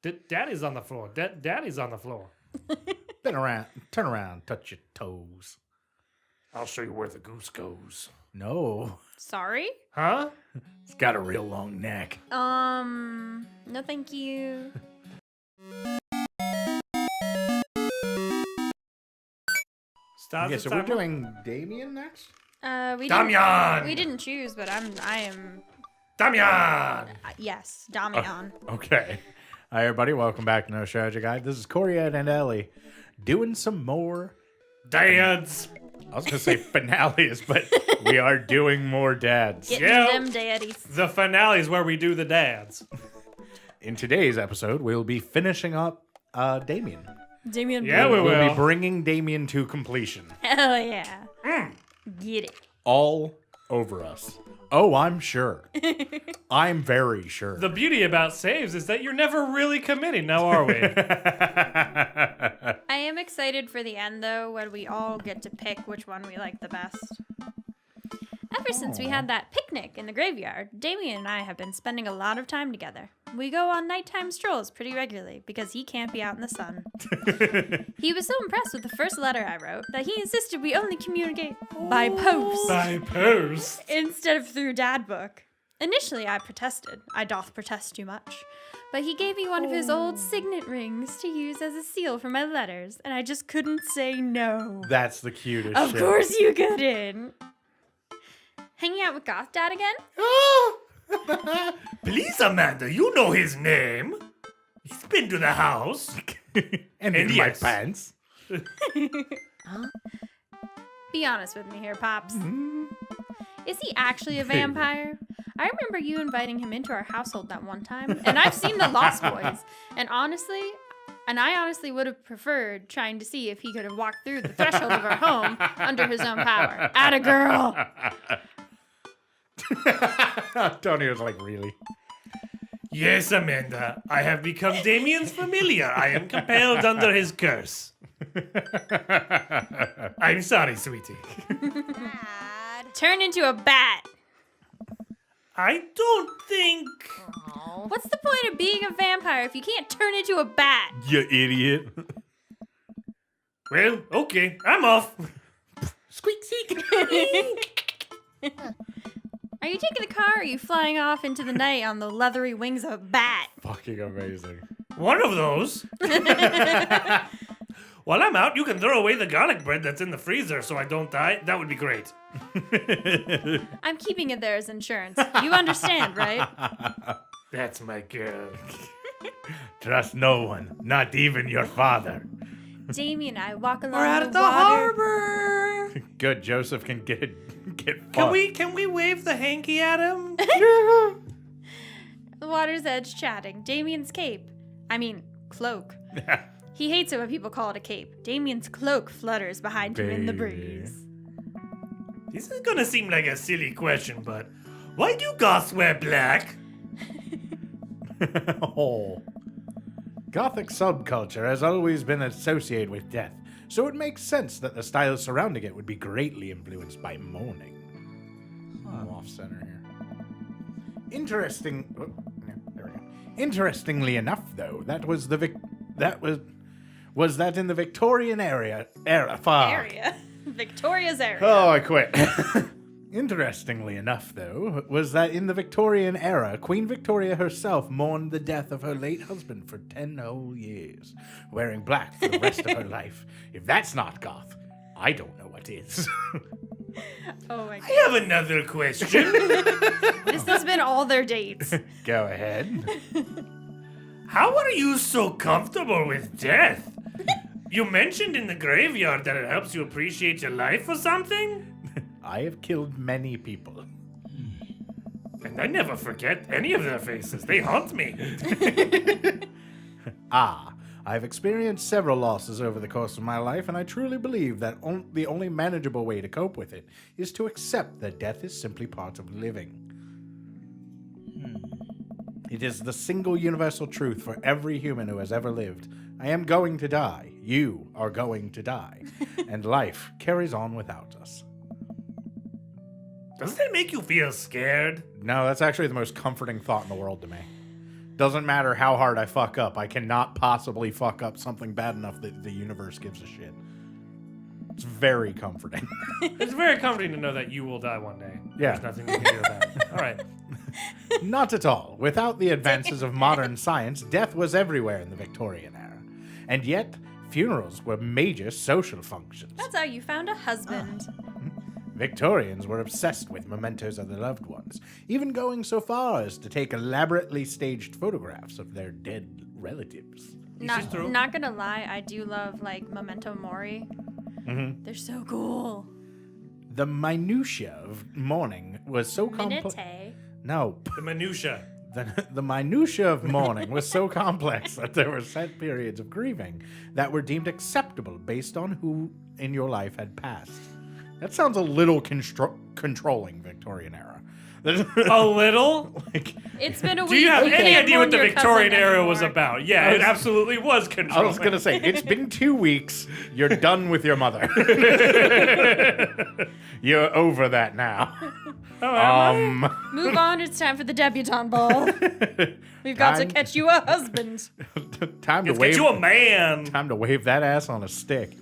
Daddy's on the floor. Daddy's on the floor. Turn around, touch your toes. I'll show you where the goose goes. No, Sorry? Huh? it's got a real long neck. No thank you. Start Okay, the so we're timer. doing Damien next? Damian! We didn't choose, but I am, Damian! yes, Damian. Okay. Hi, everybody. Welcome back to No Strategy Guide. This is Corey, Ed, and Ellie doing some more. Dads! I was going to say finales, but we are doing more dads. Getting Yeah. them daddies. The finale is where we do the dads. In today's episode, we'll be finishing up Damien. Damien. Yeah, we We'll will. be bringing Damien to completion. Hell yeah. Get it. All over us. Oh, I'm sure. I'm very sure. The beauty about saves is that you're never really committing, now are we? I am excited for the end, though, when we all get to pick which one we like the best. Ever since we had that picnic in the graveyard, Damien and I have been spending a lot of time together. We go on nighttime strolls pretty regularly because he can't be out in the sun. He was so impressed with the first letter I wrote that he insisted we only communicate by post By post. instead of through Dad book. Initially, I protested. I doth protest too much. But he gave me one of his old signet rings to use as a seal for my letters, and I just couldn't say no. That's the cutest Of shit. course you couldn't. Hanging out with Goth Dad again? Please, Amanda, you know his name. He's been to the house. And And in yes. my pants. Be honest with me here, Pops. Is he actually a vampire? I remember you inviting him into our household that one time, and I've seen the Lost Boys, and I honestly would have preferred trying to see if he could have walked through the threshold of our home under his own power. Atta girl! Tony was like, really? Yes, Amanda. I have become Damien's familiar. I am compelled under his curse. I'm sorry, sweetie. Turn into a bat. I don't think... What's the point of being a vampire if you can't turn into a bat? You idiot. Well, okay. I'm off. Squeak, squeak. Are you taking the car or are you flying off into the night on the leathery wings of a bat? Fucking amazing. One of those. While I'm out, you can throw away the garlic bread that's in the freezer so I don't die. That would be great. I'm keeping it there as insurance. You understand, right? That's my girl. Trust no one, not even your father. Damien and I walk along We're out at the water. harbor. Good, Joseph can get Can we wave the hanky at him? The water's edge chatting. Damien's cloak. He hates it when people call it a cape. Damien's cloak flutters behind him in the breeze. This is gonna seem like a silly question, but why do goths wear black? Oh. Gothic subculture has always been associated with death, so it makes sense that the style surrounding it would be greatly influenced by mourning. I'm off center here. Interestingly enough, though, that was in the Victorian era. Victoria's area. Oh, I quit. Interestingly enough, though, was that in the Victorian era, Queen Victoria herself mourned the death of her late husband for 10 whole years, wearing black for the rest of her life. If that's not goth, I don't know what is. Oh my I god. have another question. This has been all their dates. Go ahead. How are you so comfortable with death? You mentioned in the graveyard that it helps you appreciate your life or something? I have killed many people. And I never forget any of their faces. They haunt me. I've experienced several losses over the course of my life, and I truly believe that the only manageable way to cope with it is to accept that death is simply part of living. It is the single universal truth for every human who has ever lived. I am going to die. You are going to die. And life carries on without us. Doesn't that make you feel scared? No, that's actually the most comforting thought in the world to me. Doesn't matter how hard I fuck up. I cannot possibly fuck up something bad enough that the universe gives a shit. It's very comforting. It's very comforting to know that you will die one day. Yeah. There's nothing you can do about it. All right. Not at all. Without the advances of modern science, death was everywhere in the Victorian era. And yet, funerals were major social functions. That's how you found a husband. Victorians were obsessed with mementos of their loved ones, even going so far as to take elaborately staged photographs of their dead relatives. Not gonna lie, I do love, like, memento mori. Mm-hmm. They're so cool. The minutiae of mourning was so complex. Minute. No. The minutia. The minutiae of mourning was so complex that there were set periods of grieving that were deemed acceptable based on who in your life had passed. That sounds a little controlling, Victorian era. A little? Like, It's been a week. Do you have You any can't idea what mourn the your Victorian cousin era was anymore. about? Yeah, it absolutely was I controlling. was going to say, it's been 2 weeks. You're done with your mother. You're over that now. Move on, it's time for the debutante ball. We've got to Time- catch you a husband. Time to Let's wave. get you a man. Time to wave that ass on a stick.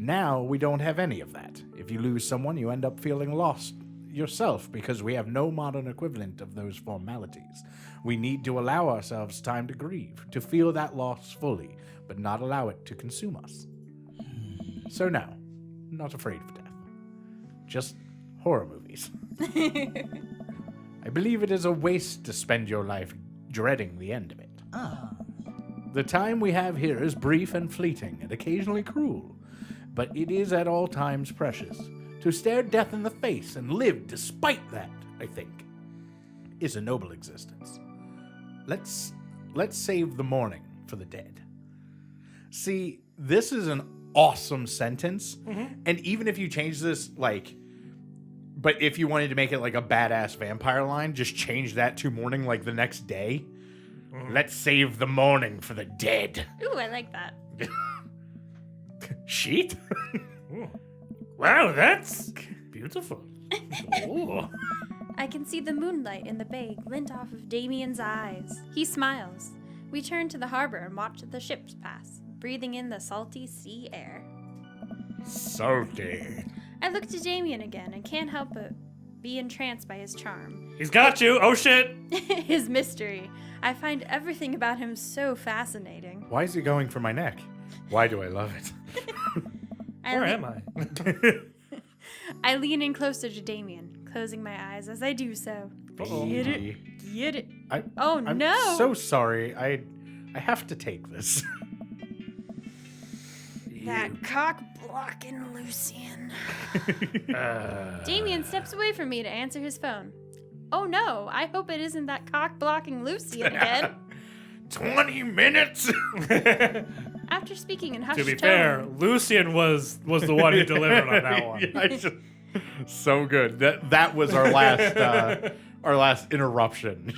Now we don't have any of that. If you lose someone, you end up feeling lost yourself because we have no modern equivalent of those formalities. We need to allow ourselves time to grieve, to feel that loss fully, but not allow it to consume us. So now, not afraid of death. Just horror movies. I believe it is a waste to spend your life dreading the end of it. The time we have here is brief and fleeting and occasionally cruel, but it is at all times precious. To stare death in the face and live despite that, I think, is a noble existence. Let's save the mourning for the dead. See, this is an awesome sentence, and even if you change this, like, but if you wanted to make it like a badass vampire line, just change that to mourning like the next day. Let's save the mourning for the dead. Ooh, I like that. Sheet? Wow, that's beautiful. Ooh. I can see the moonlight in the bay glint off of Damien's eyes. He smiles. We turn to the harbor and watch the ships pass, breathing in the salty sea air. Salty. I look to Damien again and can't help but be entranced by his charm. He's got you. Oh, shit. His mystery. I find everything about him so fascinating. Why is he going for my neck? Why do I love it? Where am I? I lean in closer to Damien, closing my eyes as I do so. Get it? Get it? Oh, I'm no. so sorry. I have to take this. That cock-blocking Lucian. Damien steps away from me to answer his phone. Oh no, I hope it isn't that cock-blocking Lucian again. 20 minutes? After speaking in hushed To be tones, fair, Lucian was the one who delivered on that one. So good. That was our last interruption.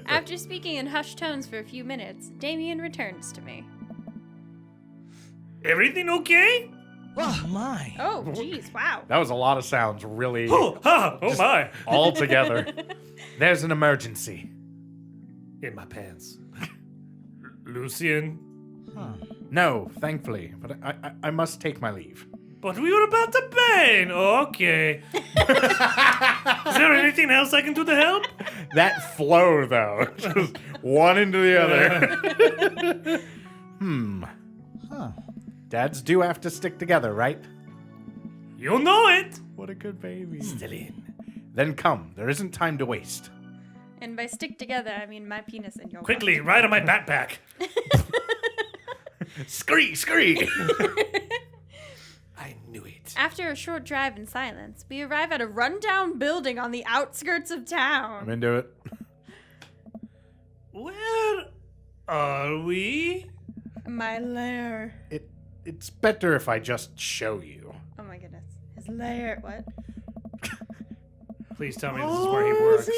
After speaking in hushed tones for a few minutes, Damien returns to me. Everything okay? Oh, my. Oh, jeez, wow. That was a lot of sounds, really, Oh, ha, oh my. all together. There's an emergency. In my pants. Lucian. No, thankfully, but I must take my leave. But we were about to bang. Okay. Is there anything else I can do to help? That flow, though, just one into the other. Dads do have to stick together, right? You'll know it. What a good baby. Still in. Then come, there isn't time to waste. And by stick together, I mean my penis and your Quickly, ride on my backpack. Scree, scree! I knew it. After a short drive in silence, we arrive at a rundown building on the outskirts of I'm town. into it. Where are we? My lair. It's better if I just show you. Oh my goodness. His lair. What? Please tell me this is where he works.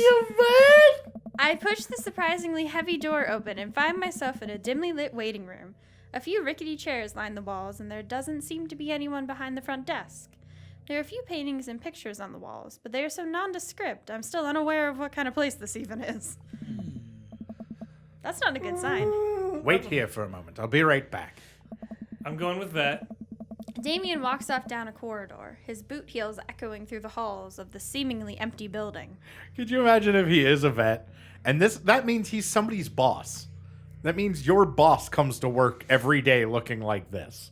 I push the surprisingly heavy door open and find myself in a dimly lit waiting room. A few rickety chairs line the walls, and there doesn't seem to be anyone behind the front desk. There are a few paintings and pictures on the walls, but they are so nondescript, I'm still unaware of what kind of place this even is. That's not a good sign. Wait here for a moment. I'll be right back. I'm going with that. Damien walks off down a corridor, his boot heels echoing through the halls of the seemingly empty building. Could you imagine if he is a vet? And that means he's somebody's boss. That means your boss comes to work every day looking like this.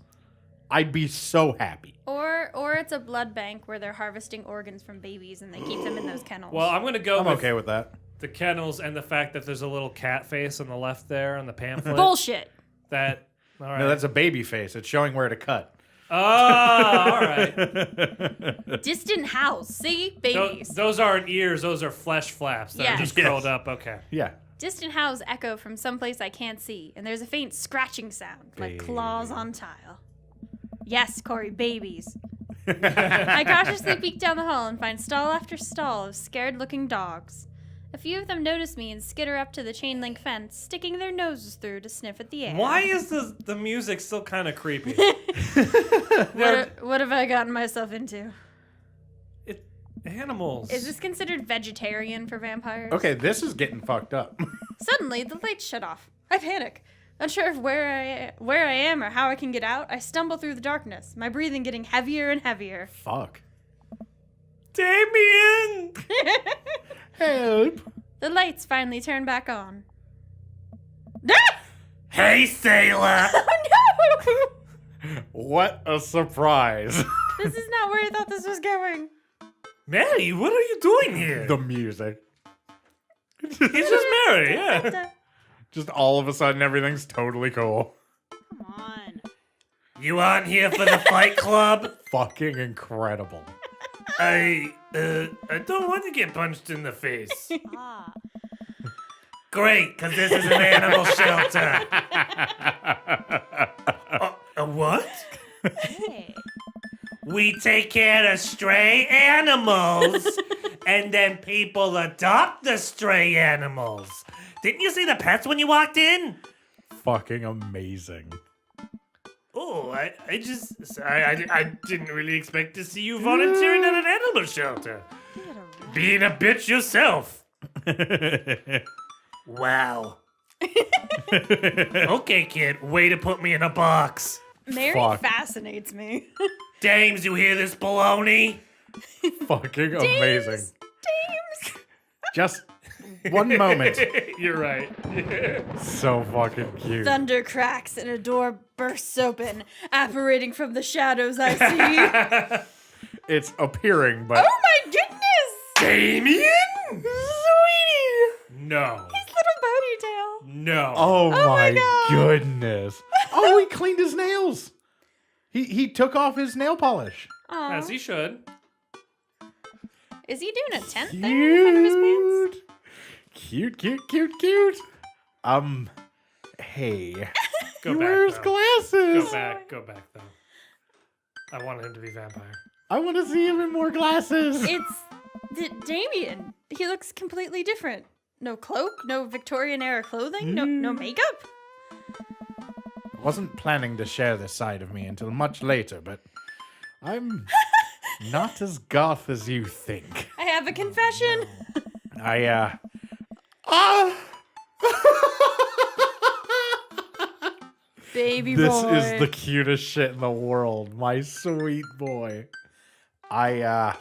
I'd be so happy. Or it's a blood bank where they're harvesting organs from babies and they keep them in those kennels. Well, I'm going to go I'm with okay with that. the kennels and the fact that there's a little cat face on the left there on the pamphlet. Bullshit. That, all right. No, that's a baby face. It's showing where to cut. Oh, all right. Distant house. See? Babies. Those aren't ears. Those are flesh flaps that are just Yes. curled up. Okay. Yeah. Distant howls echo from someplace I can't see, and there's a faint scratching sound, like claws on tile. Yes, Corey, babies. I cautiously peek down the hall and find stall after stall of scared-looking dogs. A few of them notice me and skitter up to the chain-link fence, sticking their noses through to sniff at the air. Why is the music still kind of creepy? What have I gotten myself into? Animals. Is this considered vegetarian for vampires? Okay, this is getting fucked up. Suddenly, the lights shut off. I panic. Unsure of where I am or how I can get out, I stumble through the darkness, my breathing getting heavier and heavier. Fuck. Damien! Help. The lights finally turn back on. Hey, sailor! Oh no! What a surprise. This is not where I thought this was going. Mary, what are you doing here? The music. He's just Mary, yeah. Just all of a sudden, everything's totally cool. Come on. You on here for the fight club? Fucking incredible. I don't want to get punched in the face. Ah. Great, because this is an animal shelter. A what? Hey. We take care of stray animals, and then people adopt the stray animals. Didn't you see the pets when you walked in? Fucking amazing. Oh, I didn't really expect to see you volunteering at an animal shelter. Being a bitch yourself. Wow. Okay, kid, way to put me in a box. Mary Fuck. fascinates me. Dames, you hear this baloney? Fucking amazing. Dames. Just one moment. You're right. So fucking cute. Thunder cracks and a door bursts open. Apparating from the shadows I see. It's appearing, but Oh my goodness! Damien? Sweetie! No. His little ponytail. No. oh my God. goodness. Oh, he cleaned his nails. He took off his nail polish. Aw. As he should. Is he doing a tent there in front of his pants? Cute, cute, cute, cute. Hey. Go He back, wears though. glasses. Go back, though. I want him to be vampire. I want to see him in more glasses. It's Damien. He looks completely different. No cloak, no Victorian era clothing, no makeup. Wasn't planning to share this side of me until much later, but I'm not as goth as you think. I have a confession. Baby This boy. is the cutest shit in the world, my sweet boy. I'm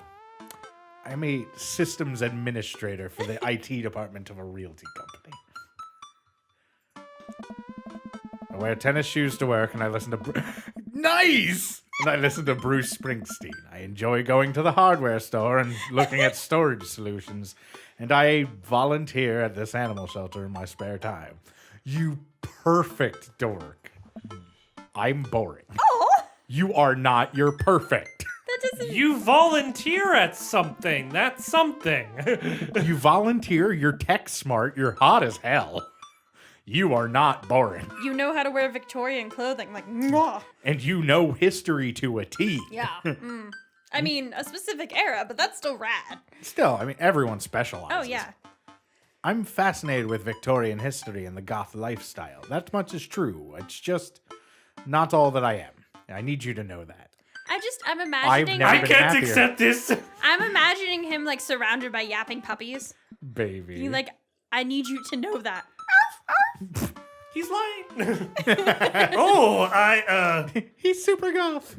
a systems administrator for the IT department of a realty company. I wear tennis shoes to work, and I listen to nice. And I listen to Bruce Springsteen. I enjoy going to the hardware store and looking at storage solutions, and I volunteer at this animal shelter in my spare time. You perfect dork. I'm boring. Oh, You are not. You're perfect. that doesn't. You volunteer at something. That's something. You volunteer. You're tech smart. You're hot as hell. You are not boring. You know how to wear Victorian clothing, like mwah. And you know history to a T. Yeah. I mean, a specific era, but that's still rad. Still, I mean, everyone specializes. Oh yeah. I'm fascinated with Victorian history and the goth lifestyle. That much is true. It's just not all that I am. I need you to know that. I'm imagining. never I been can't happier. accept this. I'm imagining him like surrounded by yapping puppies. Baby. Being like, I need you to know that. He's lying. Oh, He's super goth.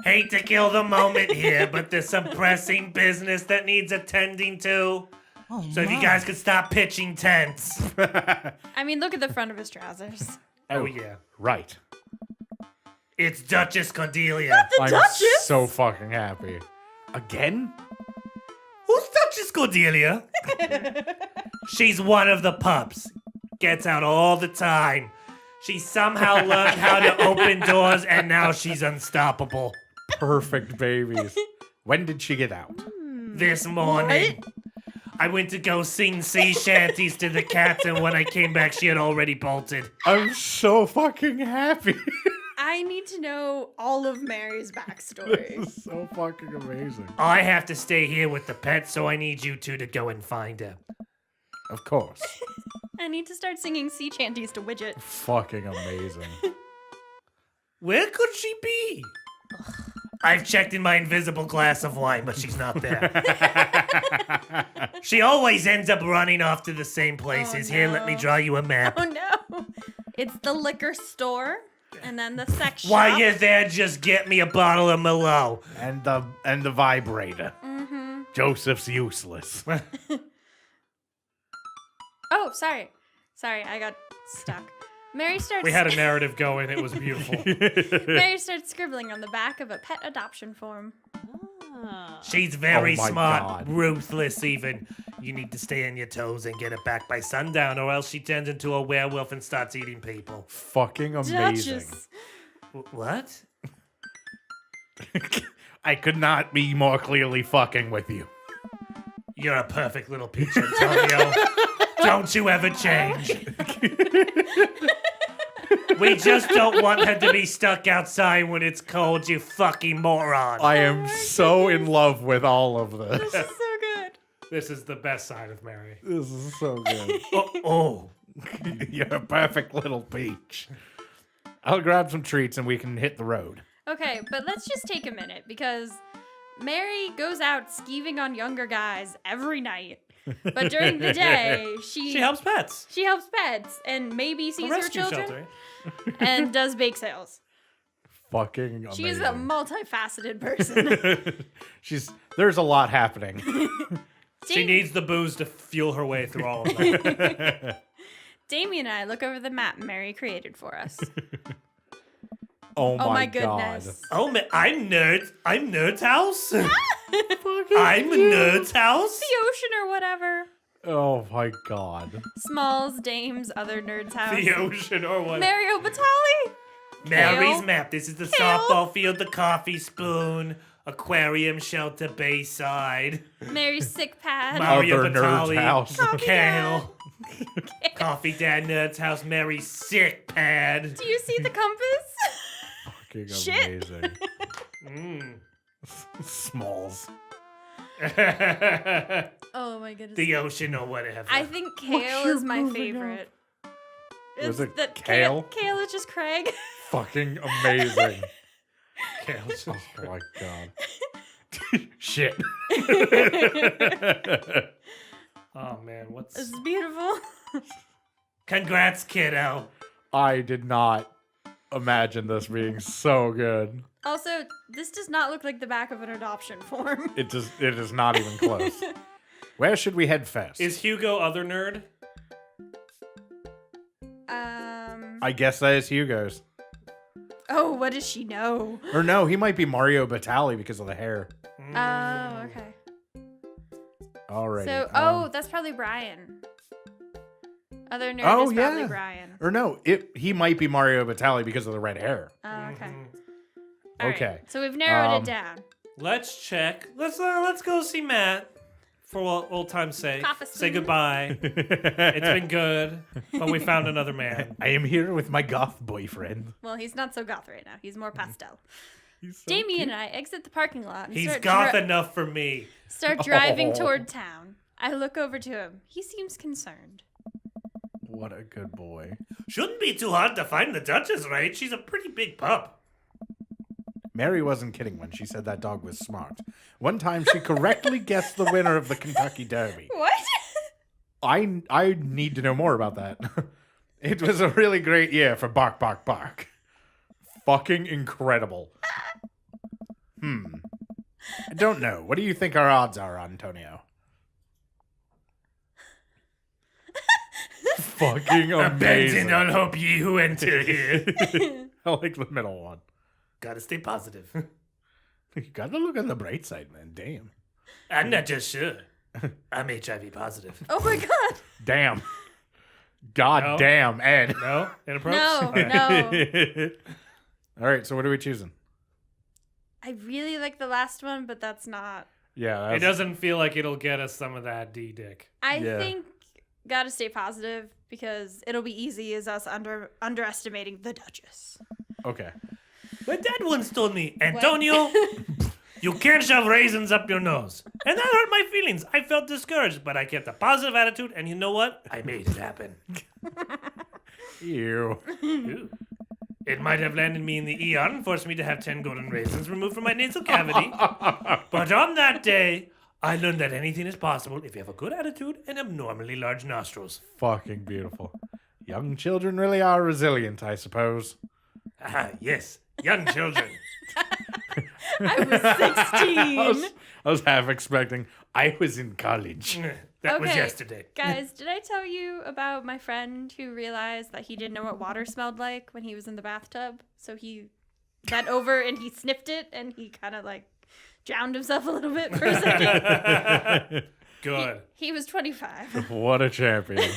hate to kill the moment here, but there's some pressing business that needs attending to. So if you guys could stop pitching tents. I mean, look at the front of his trousers. Oh, yeah. Right. It's Duchess Cordelia. I'm Duchess? so fucking happy. Again? Who's Duchess Cordelia? She's one of the pups. Gets out all the time. She somehow learned how to open doors, and now she's unstoppable. Perfect babies. When did she get out? This morning, I went to go sing sea shanties to the cats, and when I came back, she had already bolted. I'm so fucking happy. I need to know all of Mary's backstory. This is so fucking amazing. I have to stay here with the pets, so I need you two to go and find her. Of course. I need to start singing sea chanties to Widget. Fucking amazing. Where could she be? I've checked in my invisible glass of wine, but she's not there. She always ends up running off to the same places. Oh, Here, let me no. draw you a map. Oh no! It's the liquor store, and then the sex shop. While you're there, just get me a bottle of Merlot. And the vibrator. Mm-hmm. Joseph's useless. Oh, sorry, I got stuck. Mary starts. We had a narrative going. It was beautiful. Mary starts scribbling on the back of a pet adoption form. She's very Oh my smart, God. ruthless even. You need to stay on your toes and get it back by sundown, or else she turns into a werewolf and starts eating people. Fucking amazing. Duchess. What? I could not be more clearly fucking with you. You're a perfect little peach, Antonio. Don't you ever change. We just don't want her to be stuck outside when it's cold, you fucking moron. I am so in love with all of this. This is so good. This is the best side of Mary. This is so good. Oh. You're a perfect little peach. I'll grab some treats and we can hit the road. Okay, but let's just take a minute because Mary goes out skeeving on younger guys every night. But during the day, she helps pets. She helps pets and maybe sees her Rescue children shelter. and does bake sales. Fucking amazing. She is a multifaceted person. There's a lot happening. She needs the booze to fuel her way through all of that. Damien and I look over the map Mary created for us. Oh my goodness. Oh man, I'm Nerd's house. I'm Nerd's house. The ocean or whatever. God. Oh my god. Smalls, Dames, other nerds' house. The ocean or what? Mario Batali. Mary's Kale. map. This is the Kale. softball field, the coffee spoon, aquarium shelter, Bayside, Mary's sick pad. Mario Other nerd's Batali, house. Kale, Coffee Dad Nerd's house, Mary's sick pad. Do you see the compass? Fucking Shit. amazing. Smalls. Oh my goodness. The ocean or whatever. I think Kale you're is my moving favorite. Was it that Kale? Kale is just Craig. Fucking amazing. Kale's Oh my god. Shit. Oh man, what's? This is beautiful. Congrats, kiddo. I did not imagine this being so good. Also, this does not look like the back of an adoption form. It is not even close. Where should we head first? Is Hugo other nerd? I guess that is Hugo's. Oh, what does she know? Or no, he might be Mario Batali because of the hair. Oh, okay. Alrighty. So, that's probably Brian. Other nerd Oh, is probably yeah. Brian. Or no, he might be Mario Batali because of the red hair. Oh, okay. Mm-hmm. All right, Okay. so we've narrowed it down. Let's check. Let's go see Matt for old time's sake. Coffee Say spoon. goodbye. It's been good, but we found another man. I am here with my goth boyfriend. Well, he's not so goth right now. He's more pastel. He's so Damien and I exit the parking lot and He's start, goth enough for me. start driving Oh. toward town. I look over to him. He seems concerned. What a good boy. Shouldn't be too hard to find the Duchess, right? She's a pretty big pup. Mary wasn't kidding when she said that dog was smart. One time she correctly guessed the winner of the Kentucky Derby. What? I need to know more about that. It was a really great year for Bark Bark Bark. Fucking incredible. I don't know. What do you think our odds are, Antonio? Fucking amazing. Abandon all hope ye who enter here. I like the middle one. Gotta stay positive. You gotta look on the bright side, man. Damn. I'm not just sure. I'm HIV positive. Oh my god. Damn. God No. damn, Ed. No? Inapproach? No, no. All right, so what are we choosing? I really like the last one, but that's not. Yeah, It doesn't feel like it'll get us some of that D-dick. I Yeah. think gotta stay positive because it'll be easy as us underestimating the Duchess. okay. My dad once told me, Antonio, you can't shove raisins up your nose. And that hurt my feelings. I felt discouraged, but I kept a positive attitude, and you know what? I made it happen. Ew. Ooh. It might have landed me in the ER and forced me to have 10 golden raisins removed from my nasal cavity. But on that day, I learned that anything is possible if you have a good attitude and abnormally large nostrils. Fucking beautiful. Young children really are resilient, I suppose. Ah, yes, young children. I was 16. I was half expecting. I was in college. That was Okay. yesterday. Guys, did I tell you about my friend who realized that he didn't know what water smelled like when he was in the bathtub? So he bent over and he sniffed it and he kind of like drowned himself a little bit for a second. Good. He was 25. What a champion.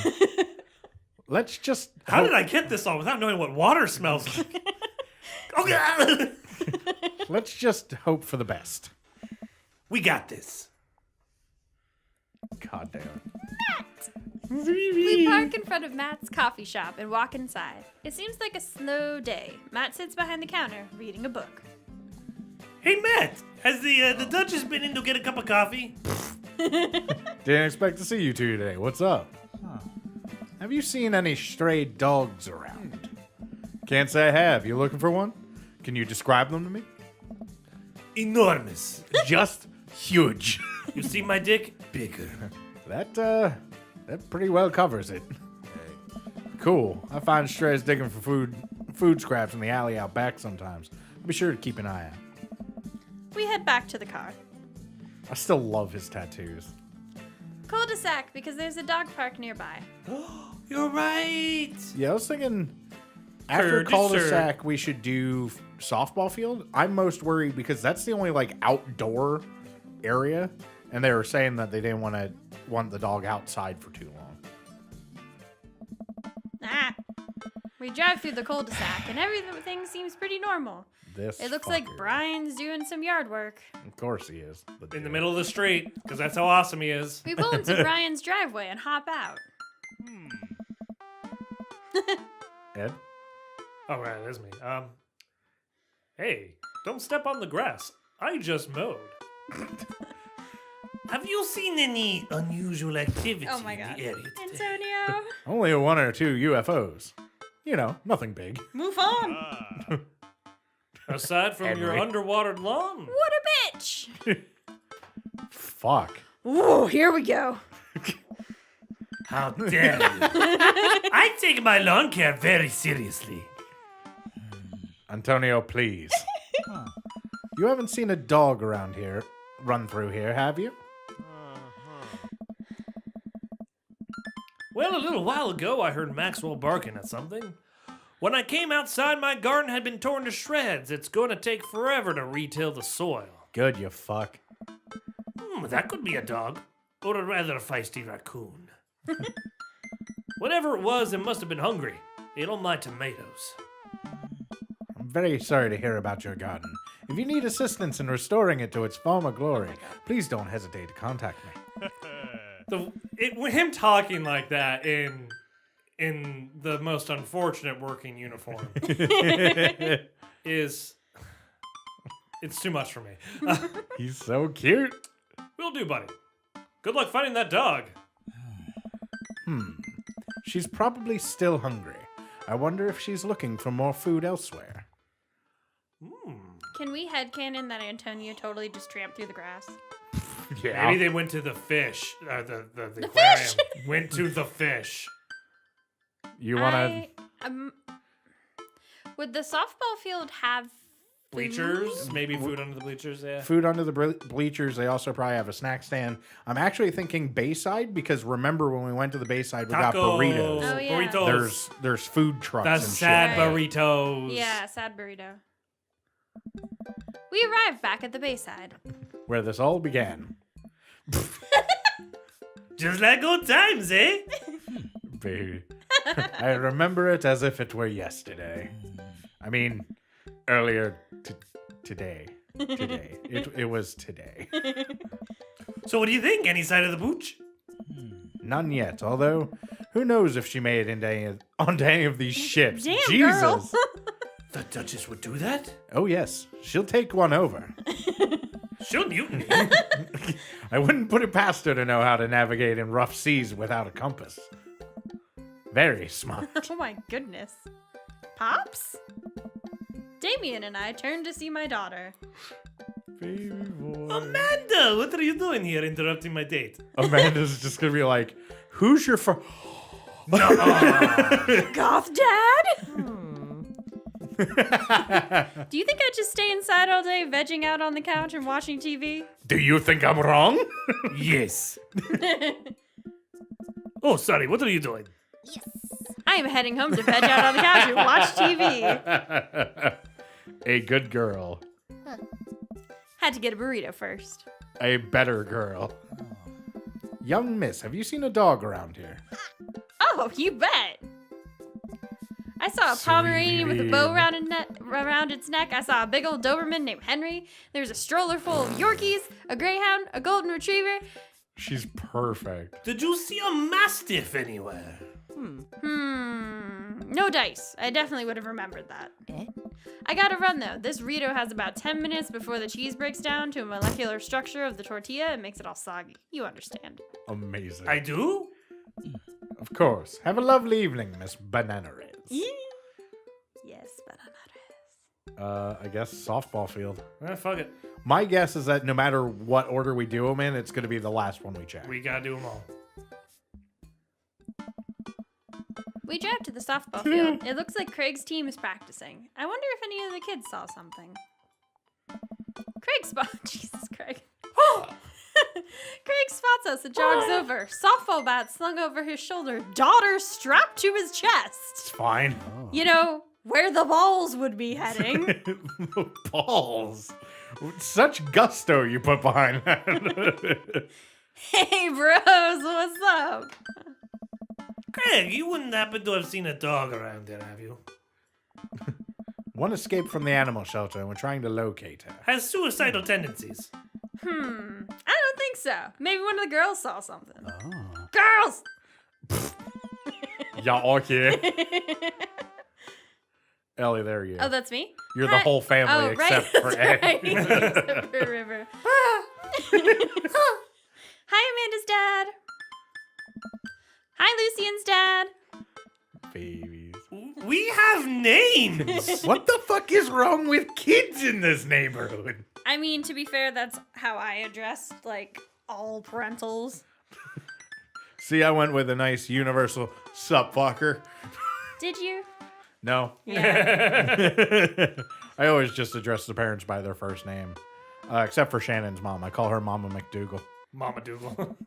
Let's just. How did I get this all without knowing what water smells like? Oh, God. Let's just hope for the best. We got this. God damn. We park in front of Matt's coffee shop and walk inside. It seems like a slow day. Matt sits behind the counter reading a book. Hey, Matt, has the Duchess been in to get a cup of coffee? Didn't expect to see you two today. What's up? Have you seen any stray dogs around? Can't say I have. You looking for one? Can you describe them to me? Enormous. Just huge. You see my dick? Bigger. That pretty well covers it. Cool. I find strays digging for food scraps in the alley out back sometimes. Be sure to keep an eye out. We head back to the car. I still love his tattoos. Cul-de-sac because there's a dog park nearby. You're right. Yeah, I was thinking after cul-de-sac we should do softball field. I'm most worried because that's the only like outdoor area, and they were saying that they didn't want the dog outside for too long. We drive through the cul-de-sac and everything seems pretty normal. It looks like fucker. Brian's doing some yard work. Of course he is. In the middle of the street, because that's how awesome he is. We pull into Brian's driveway and hop out. Ed? Oh, right, that's me. Hey, don't step on the grass. I just mowed. Have you seen any unusual activity Oh my in god. the area today? Antonio, Only one or two UFOs. You know, nothing big. move on. Aside from your Henry. underwatered lawn. What a bitch. Fuck. Ooh, here we go. How dare you? I take my lawn care very seriously. Antonio, please. You haven't seen a dog around here, run through here, have you? Well, a little while ago, I heard Maxwell barking at something. When I came outside, my garden had been torn to shreds. It's going to take forever to re-till the soil. Good, you fuck. That could be a dog. Or rather a feisty raccoon. Whatever it was, it must have been hungry. Ate all my tomatoes. I'm very sorry to hear about your garden. If you need assistance in restoring it to its former glory, please don't hesitate to contact me. Him talking like that in the most unfortunate working uniform it's too much for me. He's so cute. Will do, buddy. Good luck finding that dog. She's probably still hungry. I wonder if she's looking for more food elsewhere. Can we headcanon that Antonio totally just tramped through the grass? Yeah. Maybe they went to the fish. The aquarium. fish! Went to the fish. You want to... Would the softball field have Bleachers? Maybe food under the bleachers, yeah. Food under the bleachers. They also probably have a snack stand. I'm actually thinking Bayside because remember when we went to the Bayside, we got burritos. Oh, yeah. Burritos. There's food trucks The and sad shit. burritos. Yeah, sad burrito. We arrived back at the Bayside. Where this all began. Just like old times, eh? Baby. I remember it as if it were yesterday. I mean, earlier today. Today. It was today. So what do you think? Any side of the pooch? None yet, although who knows if she made it onto any of these ships. Damn, Jesus. girl. The Duchess would do that? Oh, yes. She'll take one over. She'll mutiny. I wouldn't put it past her to know how to navigate in rough seas without a compass. Very smart. Oh my goodness. Pops? Damien and I turned to see my daughter. Baby boy. Amanda, what are you doing here interrupting my date? Amanda's just gonna be like, who's your Goth Dad? Do you think I'd just stay inside all day, vegging out on the couch and watching TV? Do you think I'm wrong? Yes. Oh, sorry, what are you doing? I am heading home to veg out on the couch and watch TV. A good girl. Had to get a burrito first. A better girl. Young miss, have you seen a dog around here? Oh, you bet. I saw a Pomeranian with a bow around its neck. I saw a big old Doberman named Henry. There's a stroller full of Yorkies, a Greyhound, a Golden Retriever. She's perfect. Did you see a Mastiff anywhere? No dice. I definitely would have remembered that. I gotta run though. This burrito has about 10 minutes before the cheese breaks down to a molecular structure of the tortilla and makes it all soggy. You understand. Amazing. I do? Of course. Have a lovely evening, Miss Bananares. Yes, banana. I guess softball field. Fuck it. My guess is that no matter what order we do them in, it's going to be the last one we check. We gotta do them all. We drive to the softball field. It looks like Craig's team is practicing. I wonder if any of the kids saw something. Jesus, Craig. Craig spots us and jogs over. Softball bat slung over his shoulder. Daughter strapped to his It's chest. fine. You know, where the balls would be heading. Balls. Such gusto you put behind that. Hey, bros, what's up? Craig, you wouldn't happen to have seen a dog around here, have you? One escaped from the animal shelter and we're trying to locate her. Has suicidal tendencies. I don't think so. Maybe one of the girls saw something. Oh. Girls! Yeah, okay. Ellie, there you Oh, go. that's me? You're the whole family except for Ed. Right. Except for River. Hi, Amanda's dad. Hi, Lucian's dad. Babies. We have names! What the fuck is wrong with kids in this neighborhood? I mean, to be fair, that's how I addressed, like, all parentals. See, I went with a nice universal sup fucker. Did you? No. Yeah. I always just address the parents by their first name. Except for Shannon's mom. I call her Mama McDougal. Mama Dougal.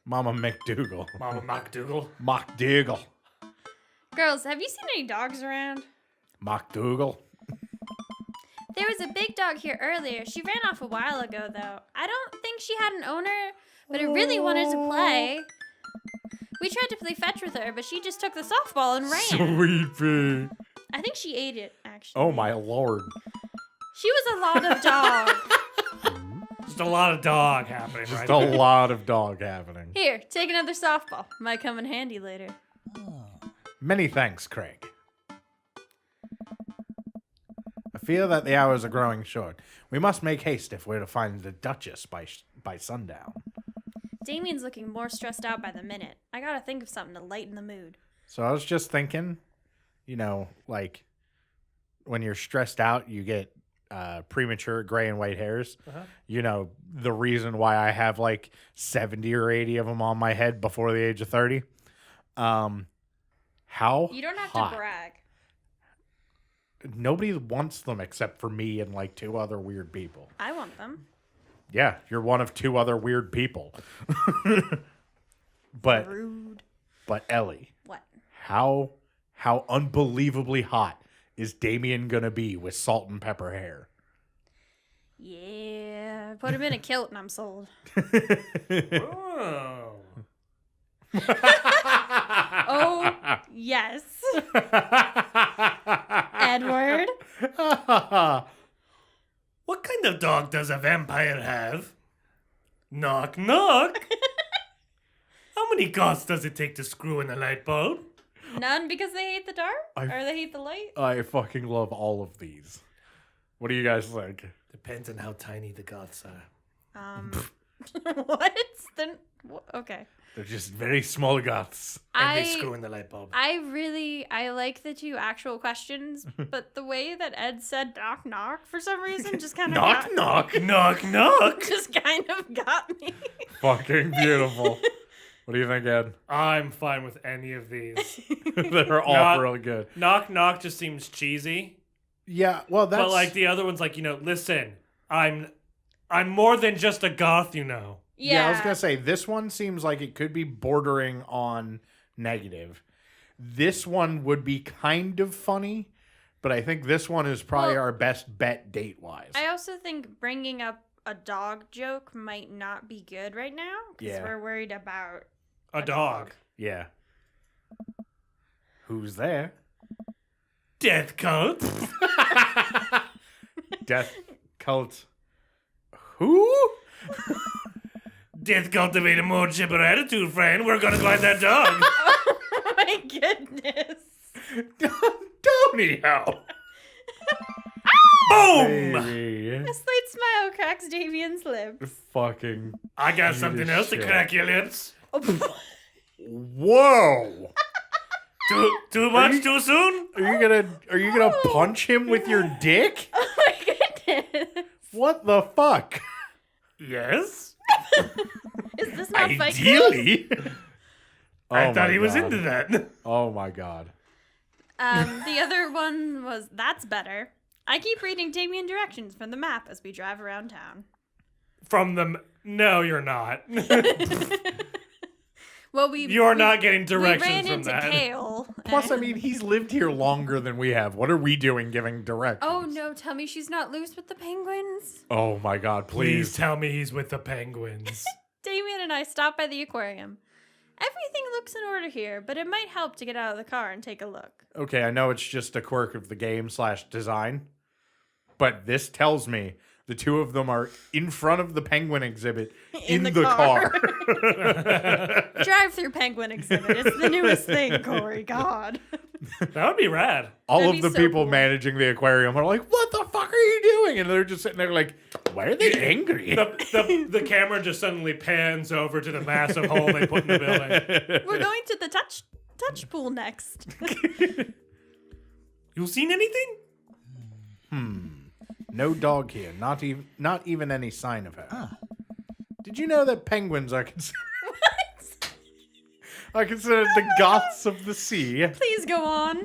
Mama McDougal. Mama MacDougal. MacDougal. Girls, have you seen any dogs around? MacDougal. There was a big dog here earlier. She ran off a while ago, though. I don't think she had an owner, but I really wanted to play. We tried to play fetch with her, but she just took the softball and ran. Sweet pea. I think she ate it, actually. Oh my lord. She was a lot of dog. Just a lot of dog happening Just right a there. lot of dog happening. Here, take another softball. Might come in handy later. Many thanks, Craig. I fear that the hours are growing short. We must make haste if we're to find the Duchess by sundown. Damien's looking more stressed out by the minute. I gotta think of something to lighten the mood. So I was just thinking, you know, like when you're stressed out, you get premature gray and white hairs. You know, the reason why I have like 70 or 80 of them on my head before the age of 30. How You don't have hot. to brag. Nobody wants them except for me and like 2 other weird people. I want them. Yeah, you're one of 2 other weird people. But Rude. but Ellie, What? how unbelievably hot is Damien gonna be with salt and pepper hair? Yeah. Put him in a kilt and I'm sold. Oh. Oh, yes. Edward. What kind of dog does a vampire have? Knock, knock. How many goths does it take to screw in a light bulb? None because they hate the dark? I- Or they hate the light? I fucking love all of these. What do you guys think? Depends on how tiny the goths are. What? Then, okay. They're just very small goths. And they screw in the light bulb. I like the 2 actual questions, but the way that Ed said knock knock for some reason just kind of Knock, knock. Knock, knock. just kind of got me. Fucking beautiful. What do you think, Ed? I'm fine with any of these. They're all Knock- really good. Knock, knock just seems cheesy. Yeah, well, that's... But like the other one's like, listen, I'm more than just a goth, Yeah, I was going to say, this one seems like it could be bordering on negative. This one would be kind of funny, but I think this one is probably our best bet date-wise. I also think bringing up a dog joke might not be good right now because Yeah. we're worried about A dog. Yeah. Who's there? Death cult. Death cult. Who? Death cultivate a more chipper attitude, friend. We're gonna find that dog. Oh my goodness. Tony, how? Boom! Baby. A slight smile cracks Davian's lips. Fucking. I got Eat something his else to shit. crack your lips. Whoa! Too much too soon? Are you gonna punch him with your dick? Oh my goodness. What the fuck? Yes. Is this not Fight Club? Ideally. I Oh thought my he was God. into that. Oh my god. The other one was that's better. I keep reading Damien directions from the map as we drive around town. From them. No, you're not. Well, You're not getting we directions ran from into that. Kale. Plus, I mean, he's lived here longer than we have. What are we doing giving directions? Oh no, tell me she's not loose with the penguins. Oh my god, Please please. tell me he's with the penguins. Damien and I stopped by the aquarium. Everything looks in order here, but it might help to get out of the car and take a look. Okay, I know it's just a quirk of the game / design, but this tells me the 2 of them are in front of the penguin exhibit in the the car. car. Drive-through penguin exhibit. It's the newest thing, Corey. God. That would be rad. All That'd of the be so people cool. managing the aquarium are like, what the fuck are you doing? And they're just sitting there like, why are they angry? The camera just suddenly pans over to the massive hole they put in the building. We're going to the touch pool next. You seen anything? No dog here. Not even any sign of her. Did you know that penguins are considered are considered the goths of the sea? Please go on.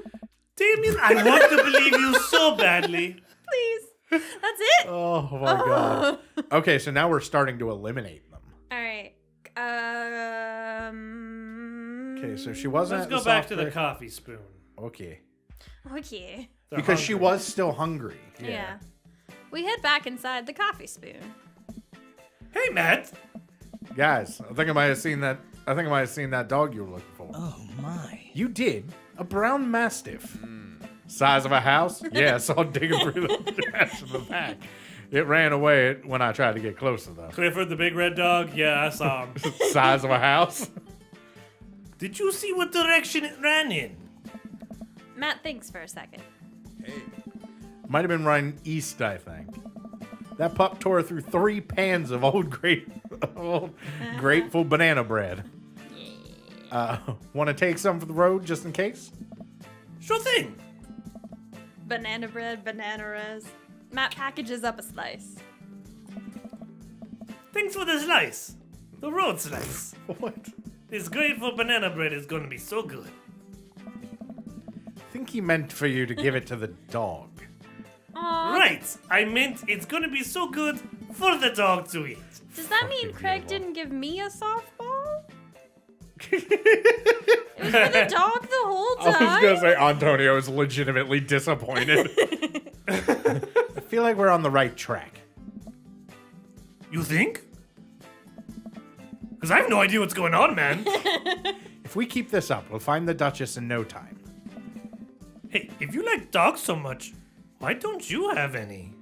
Damien, I want to believe you so badly. Please. That's it. Oh my god. Okay, so now we're starting to eliminate them. All right. Okay, so she wasn't. Let's at go back to the software- coffee spoon. Okay. Okay. They're Because she hungry. was still hungry. Yeah. We head back inside the coffee spoon. Hey, Matt. Guys, I think I might have seen that. I think I might have seen that dog you were looking for. Oh my. You did. A brown mastiff. Size of a house? Yeah, I saw it digging through the trash in the back. It ran away when I tried to get closer, though. Clifford the big red dog? Yeah, I saw him. Size of a house? Did you see what direction it ran in? Matt thinks for a second. Might have been running east, I think. That pup tore through 3 pans of old grateful banana bread. Want to take some for the road just in case? Sure thing. Banana bread, banana res. Matt packages up a slice. Thanks for the slice. The road slice. What? This grateful banana bread is going to be so good. I think he meant for you to give it to the dog. Aw. Right. I meant it's going to be so good for the dog to eat. Does that mean Fucking Craig beautiful. didn't give me a softball? It was for the dog the whole time? say Antonio is legitimately disappointed. I feel like we're on the right track. You think? Because I have no idea what's going on, man. If we keep this up, we'll find the Duchess in no time. Hey, if you like dogs so much, why don't you have any?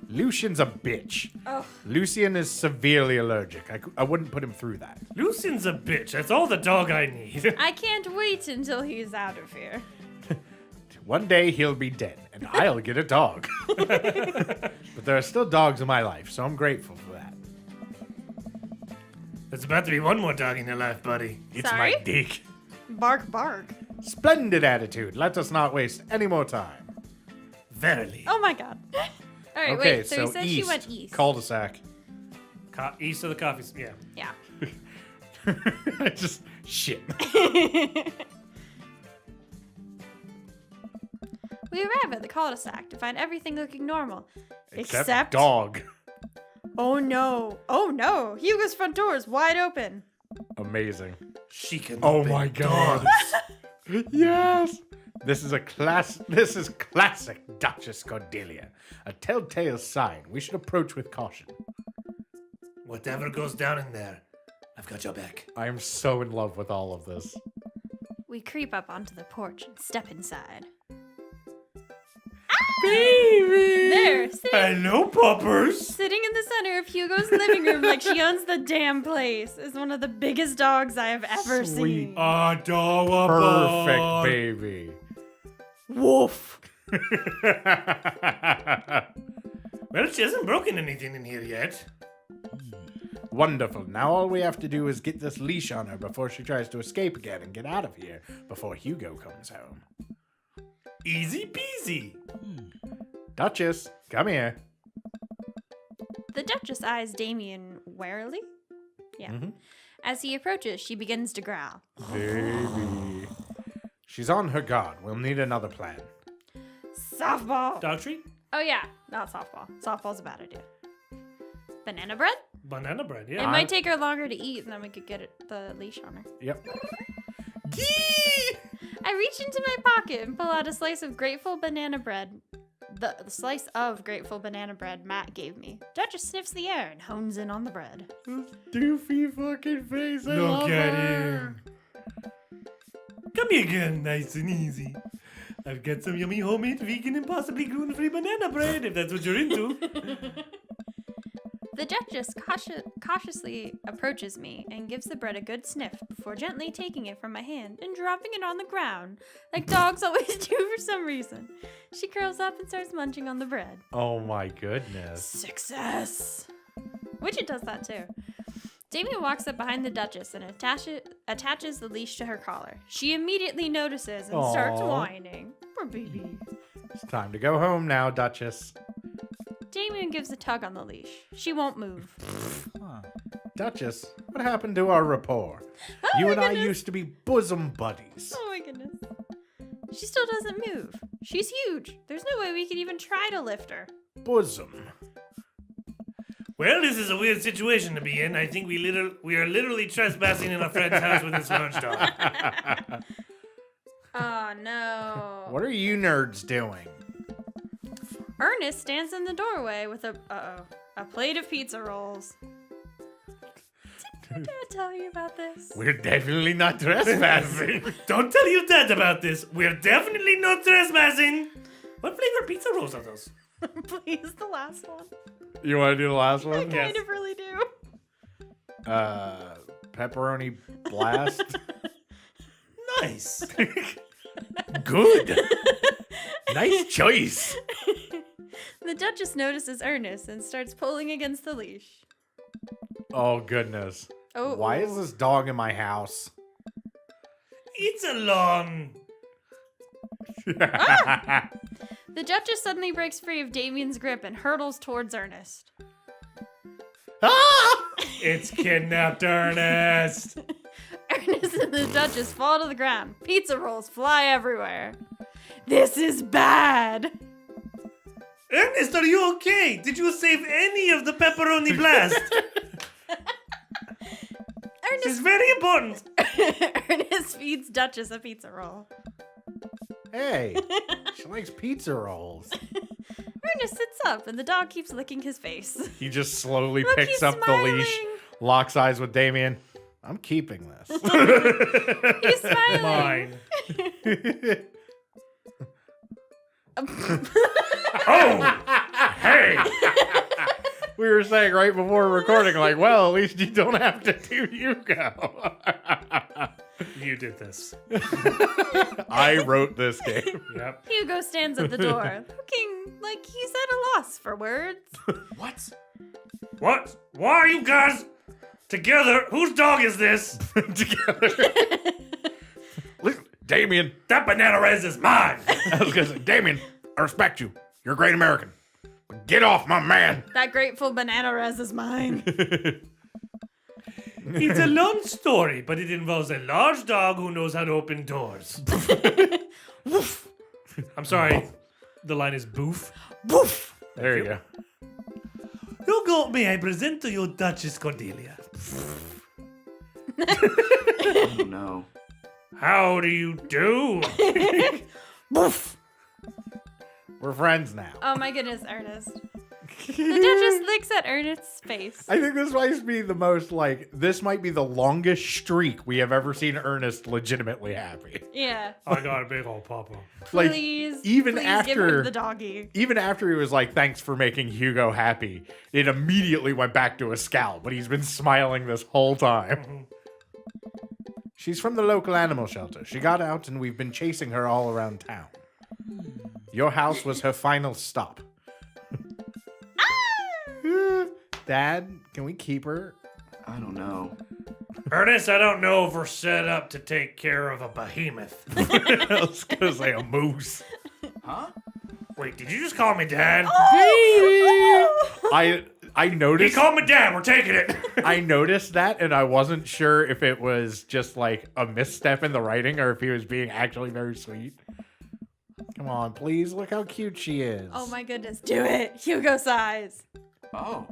Lucian's a bitch. Oh. Lucian is severely allergic. I wouldn't put him through that. Lucian's a bitch. That's all the dog I need. I can't wait until he's out of here. One day he'll be dead, and I'll get a dog. But there are still dogs in my life, so I'm grateful for that. There's about to be one more dog in your life, buddy. It's Sorry? my dick. Bark, bark. Splendid attitude. Let us not waste any more time. Verily. Oh my god. All right, Okay, wait. So, so he said east, she went east. cul-de-sac. East of the coffee. Yeah. Yeah. Just shit. We arrive at the cul-de-sac to find everything looking normal. Except dog. Oh no. Oh no. Hugo's front door is wide open. Amazing. She can. Oh open my God. doors. Yes. This is classic Duchess Cordelia. A telltale sign. We should approach with caution. Whatever goes down in there, I've got your back. I am so in love with all of this. We creep up onto the porch and step inside. Baby! There, Hello, puppers. sitting in the center of Hugo's living room like she owns the damn place, is one of the biggest dogs I have ever Sweet. seen. Adorable. Perfect baby. Woof. Well, she hasn't broken anything in here yet. Wonderful. Now all we have to do is get this leash on her before she tries to escape again and get out of here before Hugo comes home. Easy peasy. Duchess, come here. The Duchess eyes Damien warily. Yeah. Mm-hmm. As he approaches, she begins to growl. Baby. She's on her guard. We'll need another plan. Softball! Dog treat? Oh yeah, not softball. Softball's a bad idea. Banana bread? Banana bread, It yeah. might take her longer to eat, and then we could get the leash on her. Yep. I reach into my pocket and pull out a slice of grateful banana bread. The slice of grateful banana bread Matt gave me. Duchess sniffs the air and hones in on the bread. Doofy fucking face. I Look love at her. him. Come here again, nice and easy. I've got some yummy homemade vegan and possibly gluten-free banana bread, if that's what you're into. The Duchess cautiously approaches me and gives the bread a good sniff before gently taking it from my hand and dropping it on the ground, like dogs always do for some reason. She curls up and starts munching on the bread. Oh my goodness. Success! Widget does that too. Damien walks up behind the Duchess and attaches the leash to her collar. She immediately notices and starts Aw. whining. Poor baby. It's time to go home now, Duchess. Damien gives a tug on the leash. She won't move. Duchess, what happened to our rapport? You and I used to be bosom buddies. Oh my goodness. She still doesn't move. She's huge. There's no way we could even try to lift her. Bosom. Well, this is a weird situation to be in. I think we are literally trespassing in a friend's house with this large dog. Oh no. What are you nerds doing? Ernest stands in the doorway with a plate of pizza rolls. Did I tell you about this? We're definitely not trespassing. Don't tell your dad about this. We're definitely not trespassing. What flavor pizza rolls are those? Please, the last one. You want to do the last I one? kind of really do. Pepperoni blast. Nice. Good. Nice choice. The Duchess notices Ernest and starts pulling against the leash. Oh goodness. Oh, Why is this dog in my house? It's a long. The Duchess suddenly breaks free of Damien's grip and hurtles towards Ernest. Ah! It's kidnapped Ernest. Ernest and the Duchess fall to the ground. Pizza rolls fly everywhere. This is bad. Ernest, are you okay? Did you save any of the pepperoni blast? This is very important. Ernest feeds Duchess a pizza roll. Hey, she likes pizza rolls. Ernest sits up and the dog keeps licking his face. He just slowly Look, picks he's up the leash, smiling. locks eyes with Damien. I'm keeping this. He's smiling. Mine. Oh! Hey! We were saying right before recording, like, well, at least you don't have to do Hugo. You did this. I wrote this game. Yep. Hugo stands at the door, looking like he's at a loss for words. What? What? Why are you guys together? Whose dog is this? Together. Listen, Damien. That banana res is mine. I was gonna say, Damien, I respect you. You're a great American. But get off my man. That grateful banana res is mine. It's a long story, but it involves a large dog who knows how to open doors. I'm sorry. The line is boof. Boof. There you go. Hugo, may I present to you Duchess Cordelia? Oh no. How do you do? Boof. We're friends now. Oh my goodness, Ernest. The Duchess licks at Ernest's face. I think this might be the most, this might be the longest streak we have ever seen Ernest legitimately happy. Yeah. I got a big old papa. Please, even please after- give him the doggy. Even after he was like, thanks for making Hugo happy, it immediately went back to a scowl, but he's been smiling this whole time. She's from the local animal shelter. She got out and we've been chasing her all around town. Your house was her final stop. Dad, can we keep her? I don't know. Ernest, I don't know if we're set up to take care of a behemoth. I was gonna say a moose. Huh? Wait, did you just call me dad? I He noticed called me dad. We're taking it. I noticed that and I wasn't sure if it was just like a misstep in the writing or if he was being actually very sweet. Come on, please. Look how cute she is. Oh my goodness, do it. Hugo size. Oh.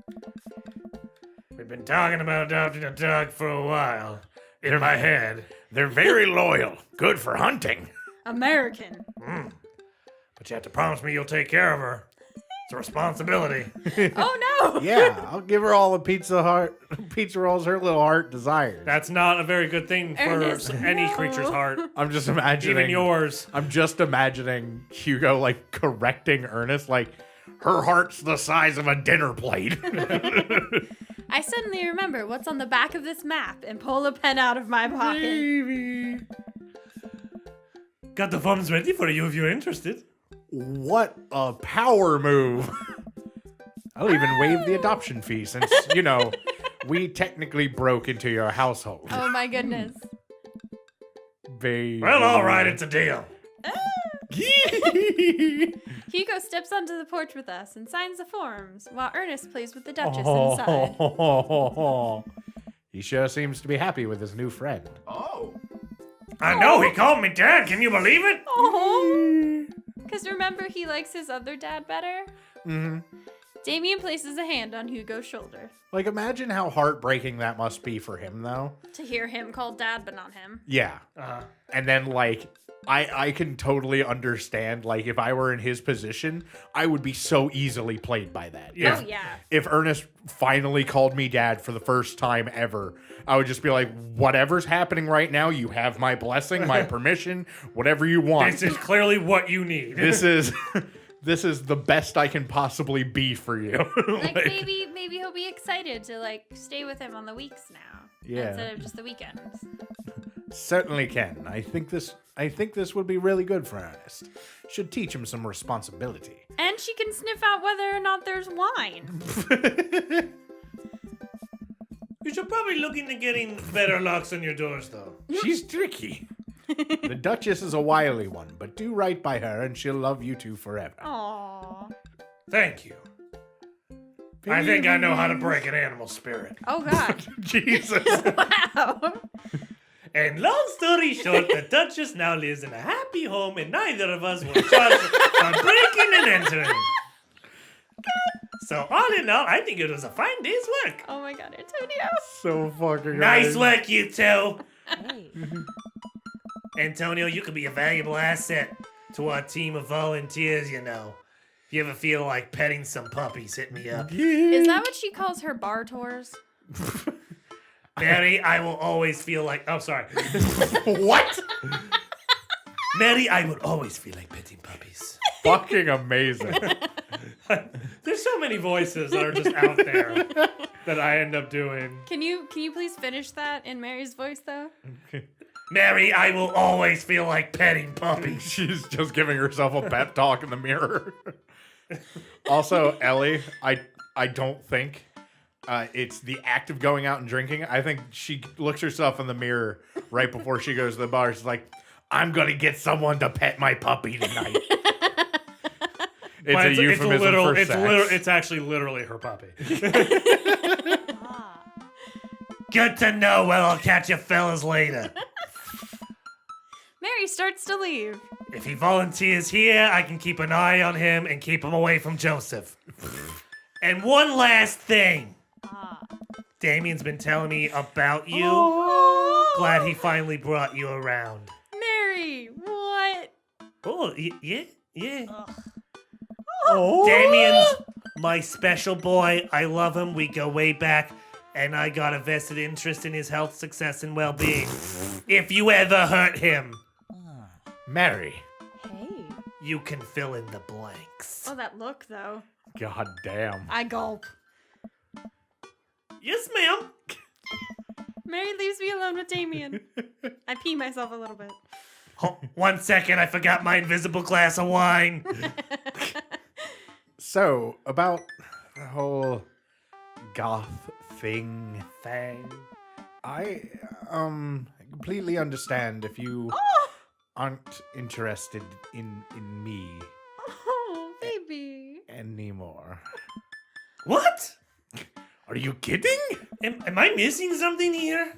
We've been talking about adopting a dog for a while. In my head. They're very loyal. Good for hunting. American. But you have to promise me you'll take care of her. It's a responsibility. Oh no. Yeah, I'll give her all the pizza rolls her little heart desires. That's not a very good thing for Ernest, any no. creature's heart. I'm just imagining Even yours. I'm just imagining Hugo like correcting Ernest like her heart's the size of a dinner plate. I suddenly remember what's on the back of this map and pull a pen out of my pocket. Baby. Got the forms ready for you if you're interested. What a power move. I'll even waive the adoption fee since, we technically broke into your household. Oh my goodness. Baby. Well, all right, it's a deal. Hugo steps onto the porch with us and signs the forms while Ernest plays with the Duchess inside. He sure seems to be happy with his new friend. Oh. I know, he called me dad. Can you believe it? Oh. Because remember, he likes his other dad better? Mm-hmm. Damien places a hand on Hugo's shoulder Like, imagine how heartbreaking that must be for him, though. to hear him called dad, but not him. Yeah. And then, I can totally understand, if I were in his position, I would be so easily played by that. Yeah. Oh, yeah. If Ernest finally called me dad for the first time ever, I would just be like, whatever's happening right now, you have my blessing, my permission, whatever you want. This is clearly what you need. This is the best I can possibly be for you. Maybe he'll be excited to stay with him on the weeks now. Yeah. Instead of just the weekends. Certainly can. I think this would be really good for Ernest. Should teach him some responsibility. And she can sniff out whether or not there's wine. You should probably look into getting better locks on your doors, though. She's tricky. The Duchess is a wily one, but do right by her and she'll love you two forever. Aww. Thank you. I think I know how to break an animal spirit. Oh god. Jesus. Wow. And long story short, the Duchess now lives in a happy home, and neither of us were charged on breaking and entering. So all in all, I think it was a fine day's work. Oh my god, Antonio. So fucking Nice amazing. work, you two. Hey. Antonio, you could be a valuable asset to our team of volunteers, you know. If you ever feel like petting some puppies, hit me up. Is that what she calls her bar tours? Mary, I will always feel like... Oh, sorry. What? Mary, I will always feel like petting puppies. Fucking amazing. There's so many voices that are just out there that I end up doing. Can you please finish that in Mary's voice though? Mary, I will always feel like petting puppies. She's just giving herself a pep talk in the mirror. Also, Ellie, I don't think it's the act of going out and drinking. I think she looks herself in the mirror right before she goes to the bar. She's like, I'm going to get someone to pet my puppy tonight. It's But a euphemism for sex. It's actually literally her puppy. Good to know. Well, I'll catch you fellas later. Mary starts to leave. If he volunteers here, I can keep an eye on him and keep him away from Joseph. And one last thing. Damien's been telling me about you. Glad he finally brought you around. Mary, what? Oh, yeah. Oh. Damien's my special boy. I love him. We go way back. And I got a vested interest in his health, success, and well-being. If you ever hurt him, Mary. Hey. you can fill in the blanks. Oh, that look though. God damn. I gulp. Yes, ma'am. Mary leaves me alone with Damien. I pee myself a little bit. Oh, 1 second, I forgot my invisible glass of wine. So, about the whole goth thing. I completely understand if you aren't interested in me Oh, baby. anymore. What? Are you kidding? Am I missing something here?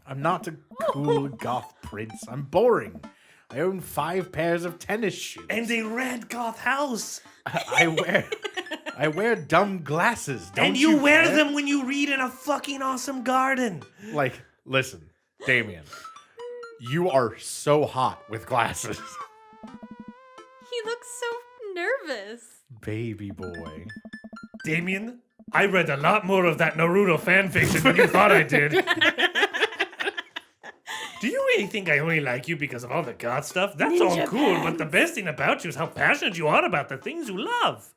I'm not a cool goth prince. I'm boring. I own 5 pairs of tennis shoes. And a red goth house. I wear dumb glasses. Don't And you wear care? them when you read in a fucking awesome garden. Like, listen, Damien, you are so hot with glasses. He looks so nervous. Baby boy. Damien, I read a lot more of that Naruto fanfiction than you thought I did. Do you really think I only like you because of all the god stuff? That's all Ninja cool, but pants. the best thing about you is how passionate you are about the things you love.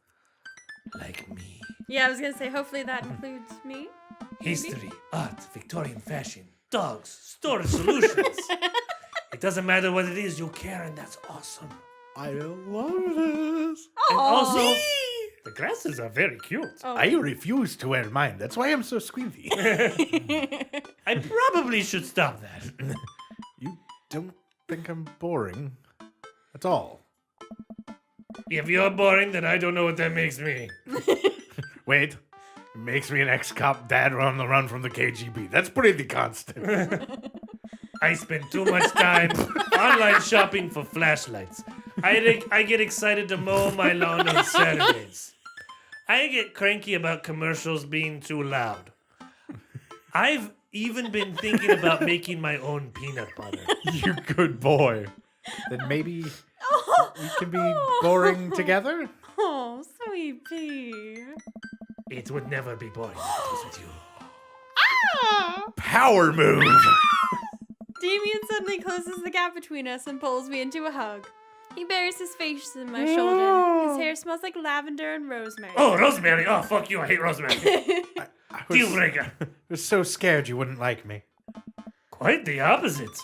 Like me. Yeah, I was gonna say, hopefully that includes me. History, art, Victorian fashion, dogs, storage solutions. It doesn't matter what it is, you care, and that's awesome. I love this. And also, Aw. the glasses are very cute. Oh. I refuse to wear mine. That's why I'm so squeaky. I probably should stop that. You don't think I'm boring at all. If you're boring, then I don't know what that makes me. Wait, it makes me an ex-cop dad on the run from the KGB. That's pretty constant. I spend too much time online shopping for flashlights. I get excited to mow my lawn on Saturdays. I get cranky about commercials being too loud. I've even been thinking about making my own peanut butter. You good boy. Then maybe we can be boring together? Oh, sweet pea. It would never be boring if it was with you. Ah! Power move! Damien suddenly closes the gap between us and pulls me into a hug. He buries his face in my shoulder. His hair smells like lavender and rosemary. Oh, rosemary. Oh, fuck you. I hate rosemary. I Deal breaker. was so scared you wouldn't like me. Quite the opposite.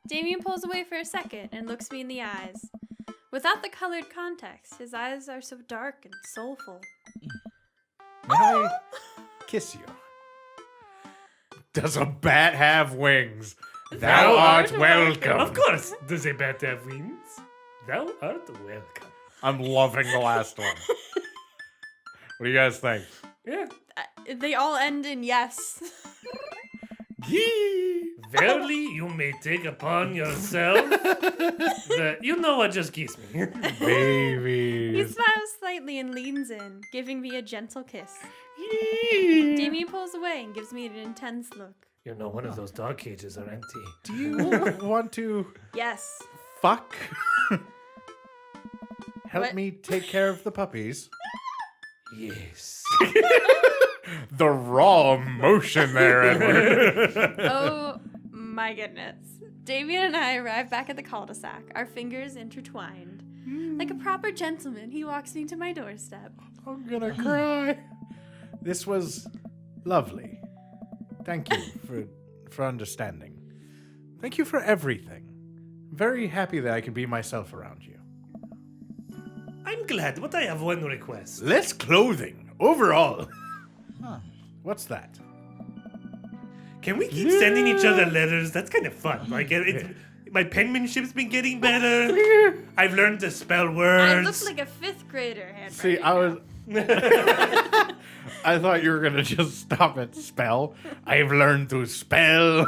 Damien pulls away for a second and looks me in the eyes. Without the colored context, his eyes are so dark and soulful. May I kiss you? Does a bat have wings? Thou art welcome. Of course. Does a bat have wings? Thou art welcome. I'm loving the last one. What do you guys think? Yeah. They all end in yes. Yee! Verily, you may take upon yourself the... You know what just kiss me. He Babies. smiles slightly and leans in, giving me a gentle kiss. Damien pulls away and gives me an intense look. You know, one of those dog cages are empty. Do you want to Yes. fuck? Help What? me take care of the puppies. Yes. The raw emotion there, Edward. Oh my goodness. Damien and I arrive back at the cul-de-sac, our fingers intertwined. Like a proper gentleman, he walks me to my doorstep. I'm gonna cry. This was lovely. Thank you for understanding. Thank you for everything. Very happy that I can be myself around you. I'm glad, but I have one request. Less clothing overall. What's that? Can we keep sending each other letters? That's kind of fun. Like, my penmanship's been getting better. I've learned to spell I words. look like a 5th grader handwriting. See, I thought you were gonna just stop at spell. I've learned to spell.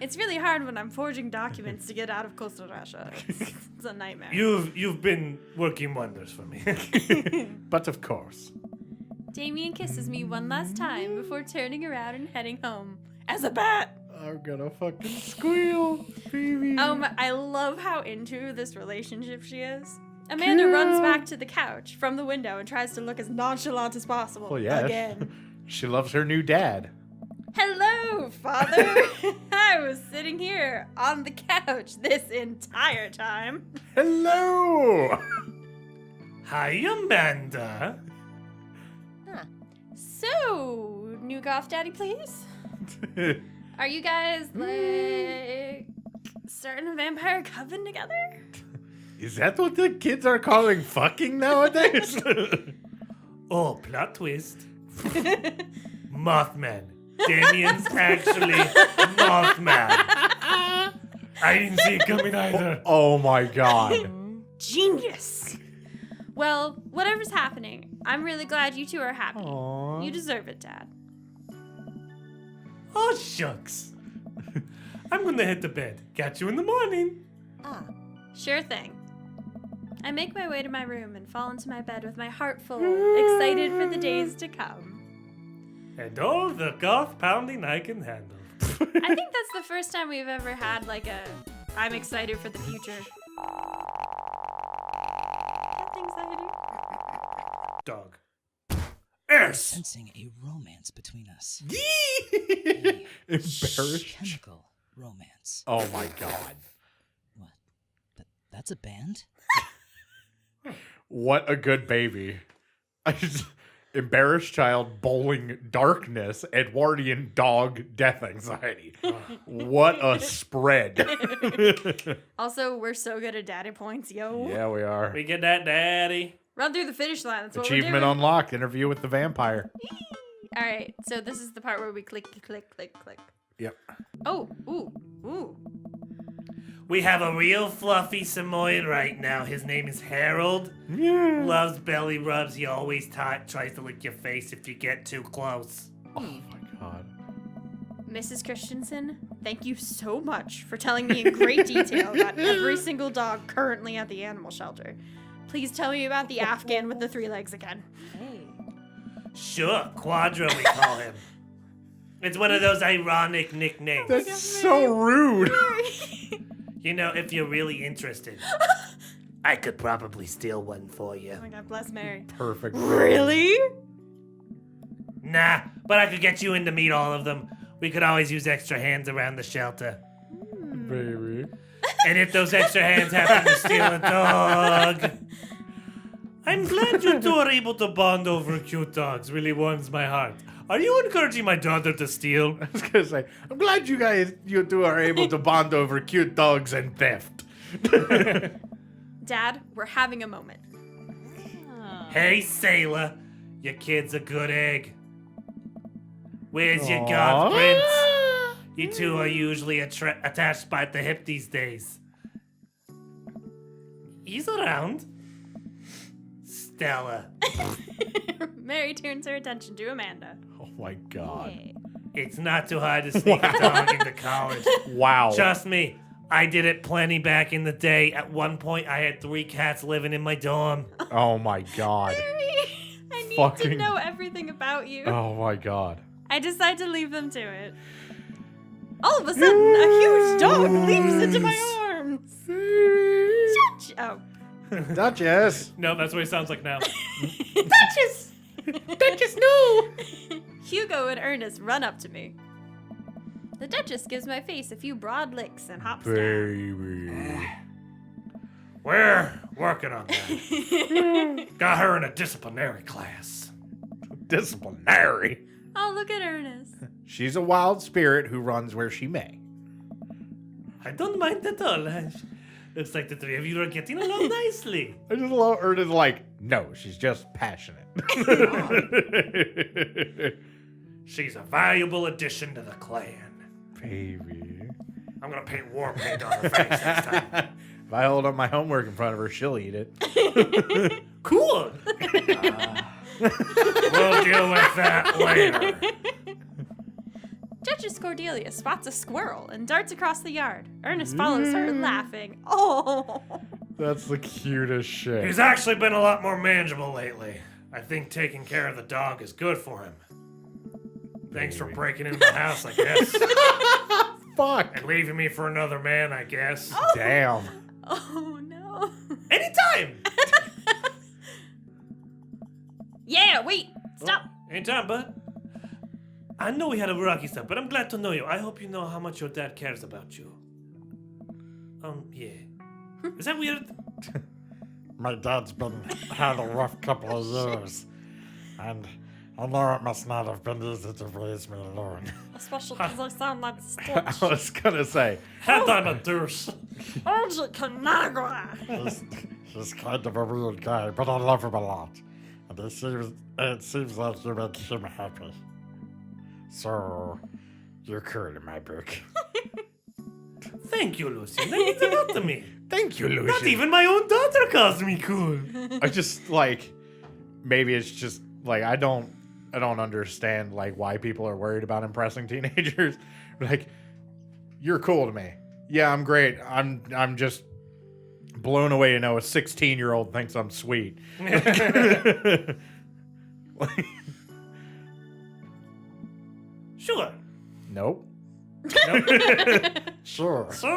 It's really hard when I'm forging documents to get out of Costa Russia. It's a nightmare. You've been working wonders for me. But of course. Damien kisses me one last time before turning around and heading home. As a bat! I'm gonna fucking squeal, baby. I love how into this relationship she is. Amanda runs back to the couch from the window and tries to look as nonchalant as possible. Well, yeah. Again. She loves her new dad. Hello, father! I was sitting here on the couch this entire time. Hello. Hi, Amanda. So, new Goth Daddy, please? Are you guys, like, starting a vampire coven together? Is that what the kids are calling fucking nowadays? Oh, plot twist. Mothman. Damien's actually Mothman. I didn't see it coming either. Oh my god. Genius! Well, whatever's happening, I'm really glad you two are happy. Aww. You deserve it, Dad. Oh, shucks. I'm gonna head to bed. Catch you in the morning. Sure thing. I make my way to my room and fall into my bed with my heart full, excited for the days to come. And all the goth pounding I can handle. I think that's the first time we've ever had, like, I'm excited for the future. That anxiety. Dog. Yes. Sensing a romance between us. Embarrassed. Chemical romance. Oh my god. What? That's a band? What a good baby. Embarrassed child, bowling darkness, Edwardian dog, death anxiety. What a spread. Also, we're so good at daddy points, yo. Yeah, we are. We get that, daddy. Run through the finish line. That's what Achievement we're doing. unlocked. Interview with the vampire. All right, so this is the part where we click, click, click, click. Yep. Oh, ooh. We have a real fluffy Samoyed right now. His name is Harold. Yeah. Loves belly rubs. He always tries to lick your face if you get too close. Oh my god. Mrs. Christensen, thank you so much for telling me in great detail about every single dog currently at the animal shelter. Please tell me about the Afghan with the 3 legs again. Sure, Quadra we call him. It's one of those ironic nicknames. That's so rude. You know, if you're really interested, I could probably steal one for you. Oh my god, bless Mary. Perfect. Really? Nah, but I could get you in to meet all of them. We could always use extra hands around the shelter. Baby. And if those extra hands happen to steal a dog... I'm glad you two are able to bond over cute dogs. Really warms my heart. Are you encouraging my daughter to steal? I was gonna say, I'm glad you two are able to bond over cute dogs and theft. Dad, we're having a moment. Hey, sailor. Your kid's a good egg. Where's your Aw. goth prince? You two are usually attached by the hip these days. He's around. Stella. Mary turns her attention to Amanda. Oh my god. Hey. It's not too hard to sneak a dog into college. Wow. Trust me, I did it plenty back in the day. At one point, I had 3 cats living in my dorm. Oh my god. Mary, I need to Fucking- know everything about you. Oh my god. I decide to leave them to it. All of a sudden, a huge dog leaps into my arms. Oh. Duchess. No, that's what he sounds like now. Duchess! Duchess, no! Hugo and Ernest run up to me. The Duchess gives my face a few broad licks and hops down. Baby. We're working on that. Got her in a disciplinary class. Disciplinary. Oh, look at Ernest. She's a wild spirit who runs where she may. I don't mind at all. Looks like the 3 of you are getting along nicely. I just love Ernest like, no, she's just passionate. She's a valuable addition to the clan. Baby. I'm gonna paint war paint on her face this time. If I hold up my homework in front of her, she'll eat it. Cool. We'll deal with that later. Duchess Cordelia spots a squirrel and darts across the yard. Ernest follows her, laughing. Oh! That's the cutest shit. He's actually been a lot more manageable lately. I think taking care of the dog is good for him. Thanks for breaking into my house, I guess. Fuck. And leaving me for another man, I guess. Damn. Oh, no. Anytime! Yeah, wait! Stop! Anytime, bud. I know we had a rocky start, but I'm glad to know you. I hope you know how much your dad cares about you. Yeah. Is that weird? My dad's had a rough couple of years, and I know it must not have been easy to raise me alone. Especially because I sound like I Stitch. was gonna say, Had I'm a douche. Urgent Canagua! He's kind of a weird guy, but I love him a lot, and it seems like you make him happy. So, you're cool in my book. Thank you, Lucy. That means a lot to me. thank you, Lucian. Not even my own daughter calls me cool. I just like, maybe it's just like I don't understand like why people are worried about impressing teenagers. Like, you're cool to me. Yeah, I'm great. I'm just blown away to know a 16-year-old thinks I'm sweet. Sure. Nope. Sure. So.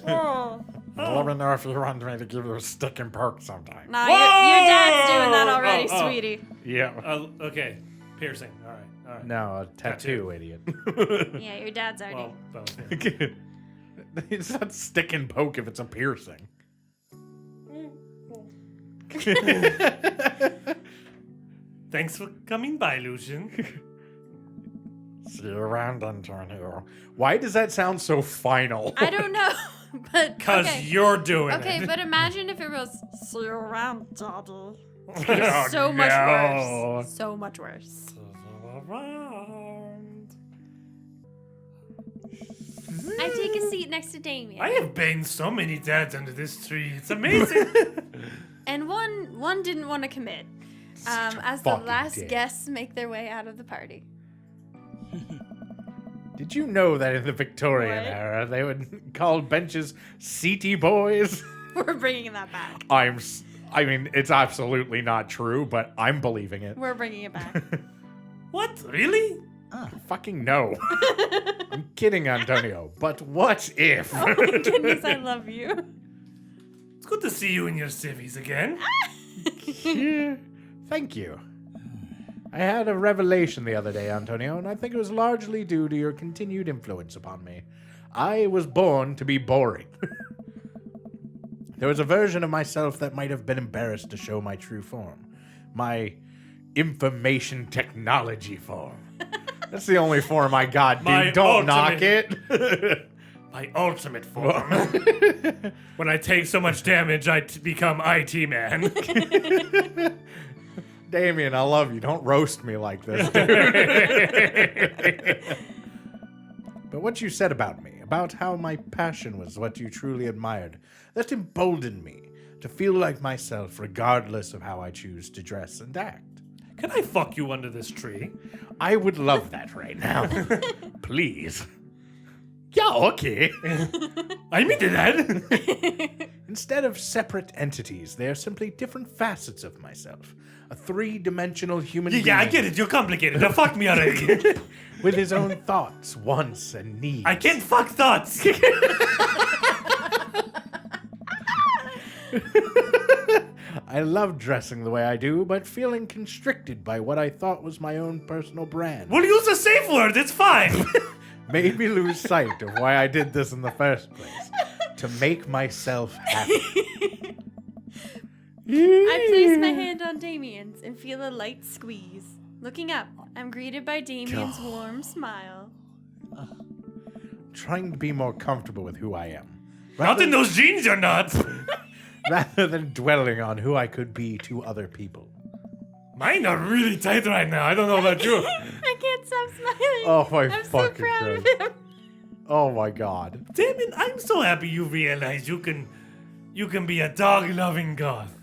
Oh. Let me know if you want me to give you a stick and poke sometime. Nah, your dad's doing that already, Oh. sweetie. Yeah. Okay. Piercing. All right. No, a tattoo, idiot. Yeah, your dad's already. Well, both. Yeah. It's not stick and poke if it's a piercing. Thanks for coming by, Lucian. See you around, Antonio. Why does that sound so final? I don't know, but. Because okay. you're doing Okay, it. but imagine if it was. See you around, Daddy. Oh, So much no. worse. So much worse. Around. I take a seat next to Damien. I have banged so many dads under this tree. It's amazing. And one didn't want to commit. As the fucking last dick. guests make their way out of the party. Did you know that in the Victorian What? era they would call benches seaty boys? We're bringing that back. I mean, it's absolutely not true, but I'm believing it. We're bringing it back. What? Really? Fucking no. I'm kidding, Antonio. But what if? Oh my goodness, I love you. It's good to see you in your civvies again. Yeah, thank you. I had a revelation the other day, Antonio, and I think it was largely due to your continued influence upon me. I was born to be boring. There was a version of myself that might have been embarrassed to show my true form. My information technology form. That's the only form I got, dude. My Don't knock ultimate- it. My ultimate form. When I take so much damage, I become IT man. Damien, I love you. Don't roast me like this, dude. But what you said about me, about how my passion was what you truly admired, that emboldened me to feel like myself regardless of how I choose to dress and act. Can I fuck you under this tree? I would love that right now. Please. Yeah, okay. I'm into that. Instead of separate entities, they are simply different facets of myself. A three-dimensional human being. Yeah, I get it. You're complicated. Now fuck me already. With his own thoughts, wants, and needs. I can't fuck thoughts. I love dressing the way I do, but feeling constricted by what I thought was my own personal brand. We'll use a safe word. It's fine. Made me lose sight of why I did this in the first place. To make myself happy. I place my hand on Damien's and feel a light squeeze. Looking up, I'm greeted by Damien's warm smile. Trying to be more comfortable with who I am. Not in those jeans, you're not. Rather than dwelling on who I could be to other people. Mine are really tight right now. I don't know about you. I can't stop smiling. Oh my I'm so fucking proud of Christ. him. Oh my god. Damien, I'm so happy you realize you can be a dog-loving goth.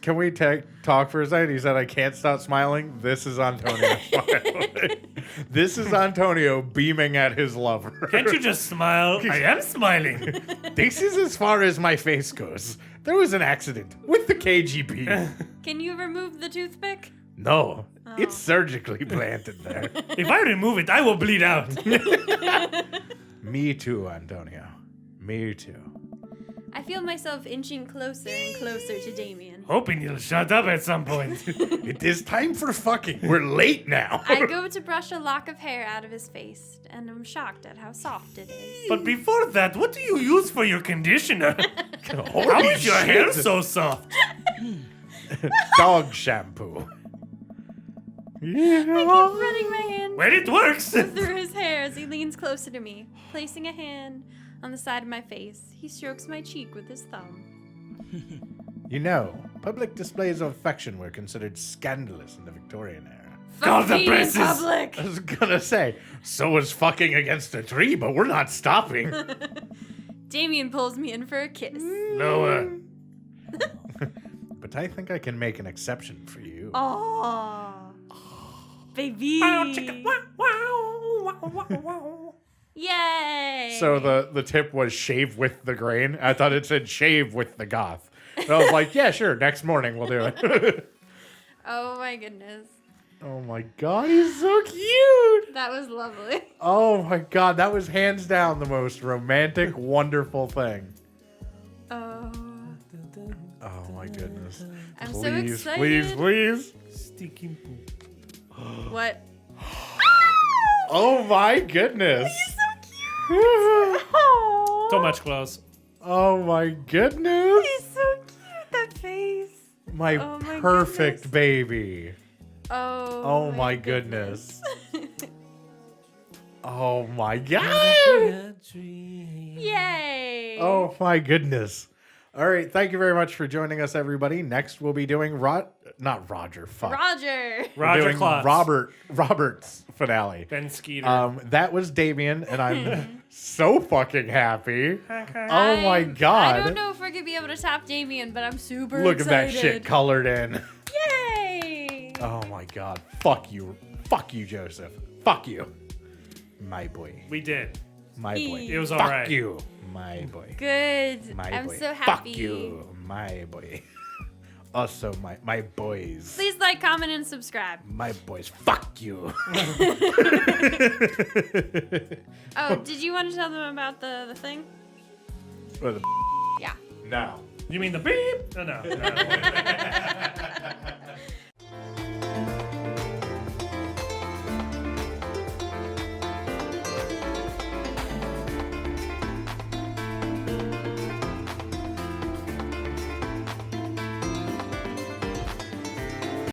Can we talk for a second? He said, I can't stop smiling. This is Antonio smiling. This is Antonio beaming at his lover. Can't you just smile? I am smiling. This is as far as my face goes. There was an accident with the KGB. Can you remove the toothpick? No, it's surgically planted there. If I remove it, I will bleed out. Me too, Antonio. Me too. I feel myself inching closer and closer to Damien. Hoping you'll shut up at some point. It is time for fucking. We're late now. I go to brush a lock of hair out of his face, and I'm shocked at how soft it is. But before that, what do you use for your conditioner? How Holy is your hair so soft? Dog shampoo. I keep running my hand Well, it works. through his hair as he leans closer to me, placing a hand on the side of my face. He strokes my cheek with his thumb. You know, public displays of affection were considered scandalous in the Victorian era. Call the Fuck me in presses. public. I was gonna say, so was fucking against a tree, but we're not stopping. Damien pulls me in for a kiss. Lower. But I think I can make an exception for you. Aww. Baby. Yay. So the tip was shave with the grain. I thought it said shave with the goth. And I was like, yeah, sure, next morning we'll do it. Oh my goodness. Oh my god, he's so cute. That was lovely. Oh my god, that was hands down the most romantic, wonderful thing. Oh. Oh my goodness. I'm so Please, excited. please, please. Sticky poop. What? Oh my goodness. Oh. So much clothes. Oh my goodness. He's so cute. That face. My Oh my perfect goodness. baby. Oh. Oh my goodness. Oh my god. Yay. Oh my goodness. All right, thank you very much for joining us, everybody. Next, we'll be doing not Roger. Fuck. Roger. We're Roger doing Klotz. Robert's finale. Ben Skeeter. That was Damien, and I'm so fucking happy. Oh my I god. don't know if we're gonna be able to top Damien, but I'm super Look excited. at that shit colored in. Yay. Oh my god. Fuck you. Fuck you, Joseph. Fuck you. My boy. We did. My boy. It was Fuck alright. you. My boy. Good. My I'm boy. so happy. Fuck you. My boy. Also, my boys. Please like, comment, and subscribe. My boys. Fuck you. Oh, did you want to tell them about the thing? Or the Yeah. no. You mean the beep? No.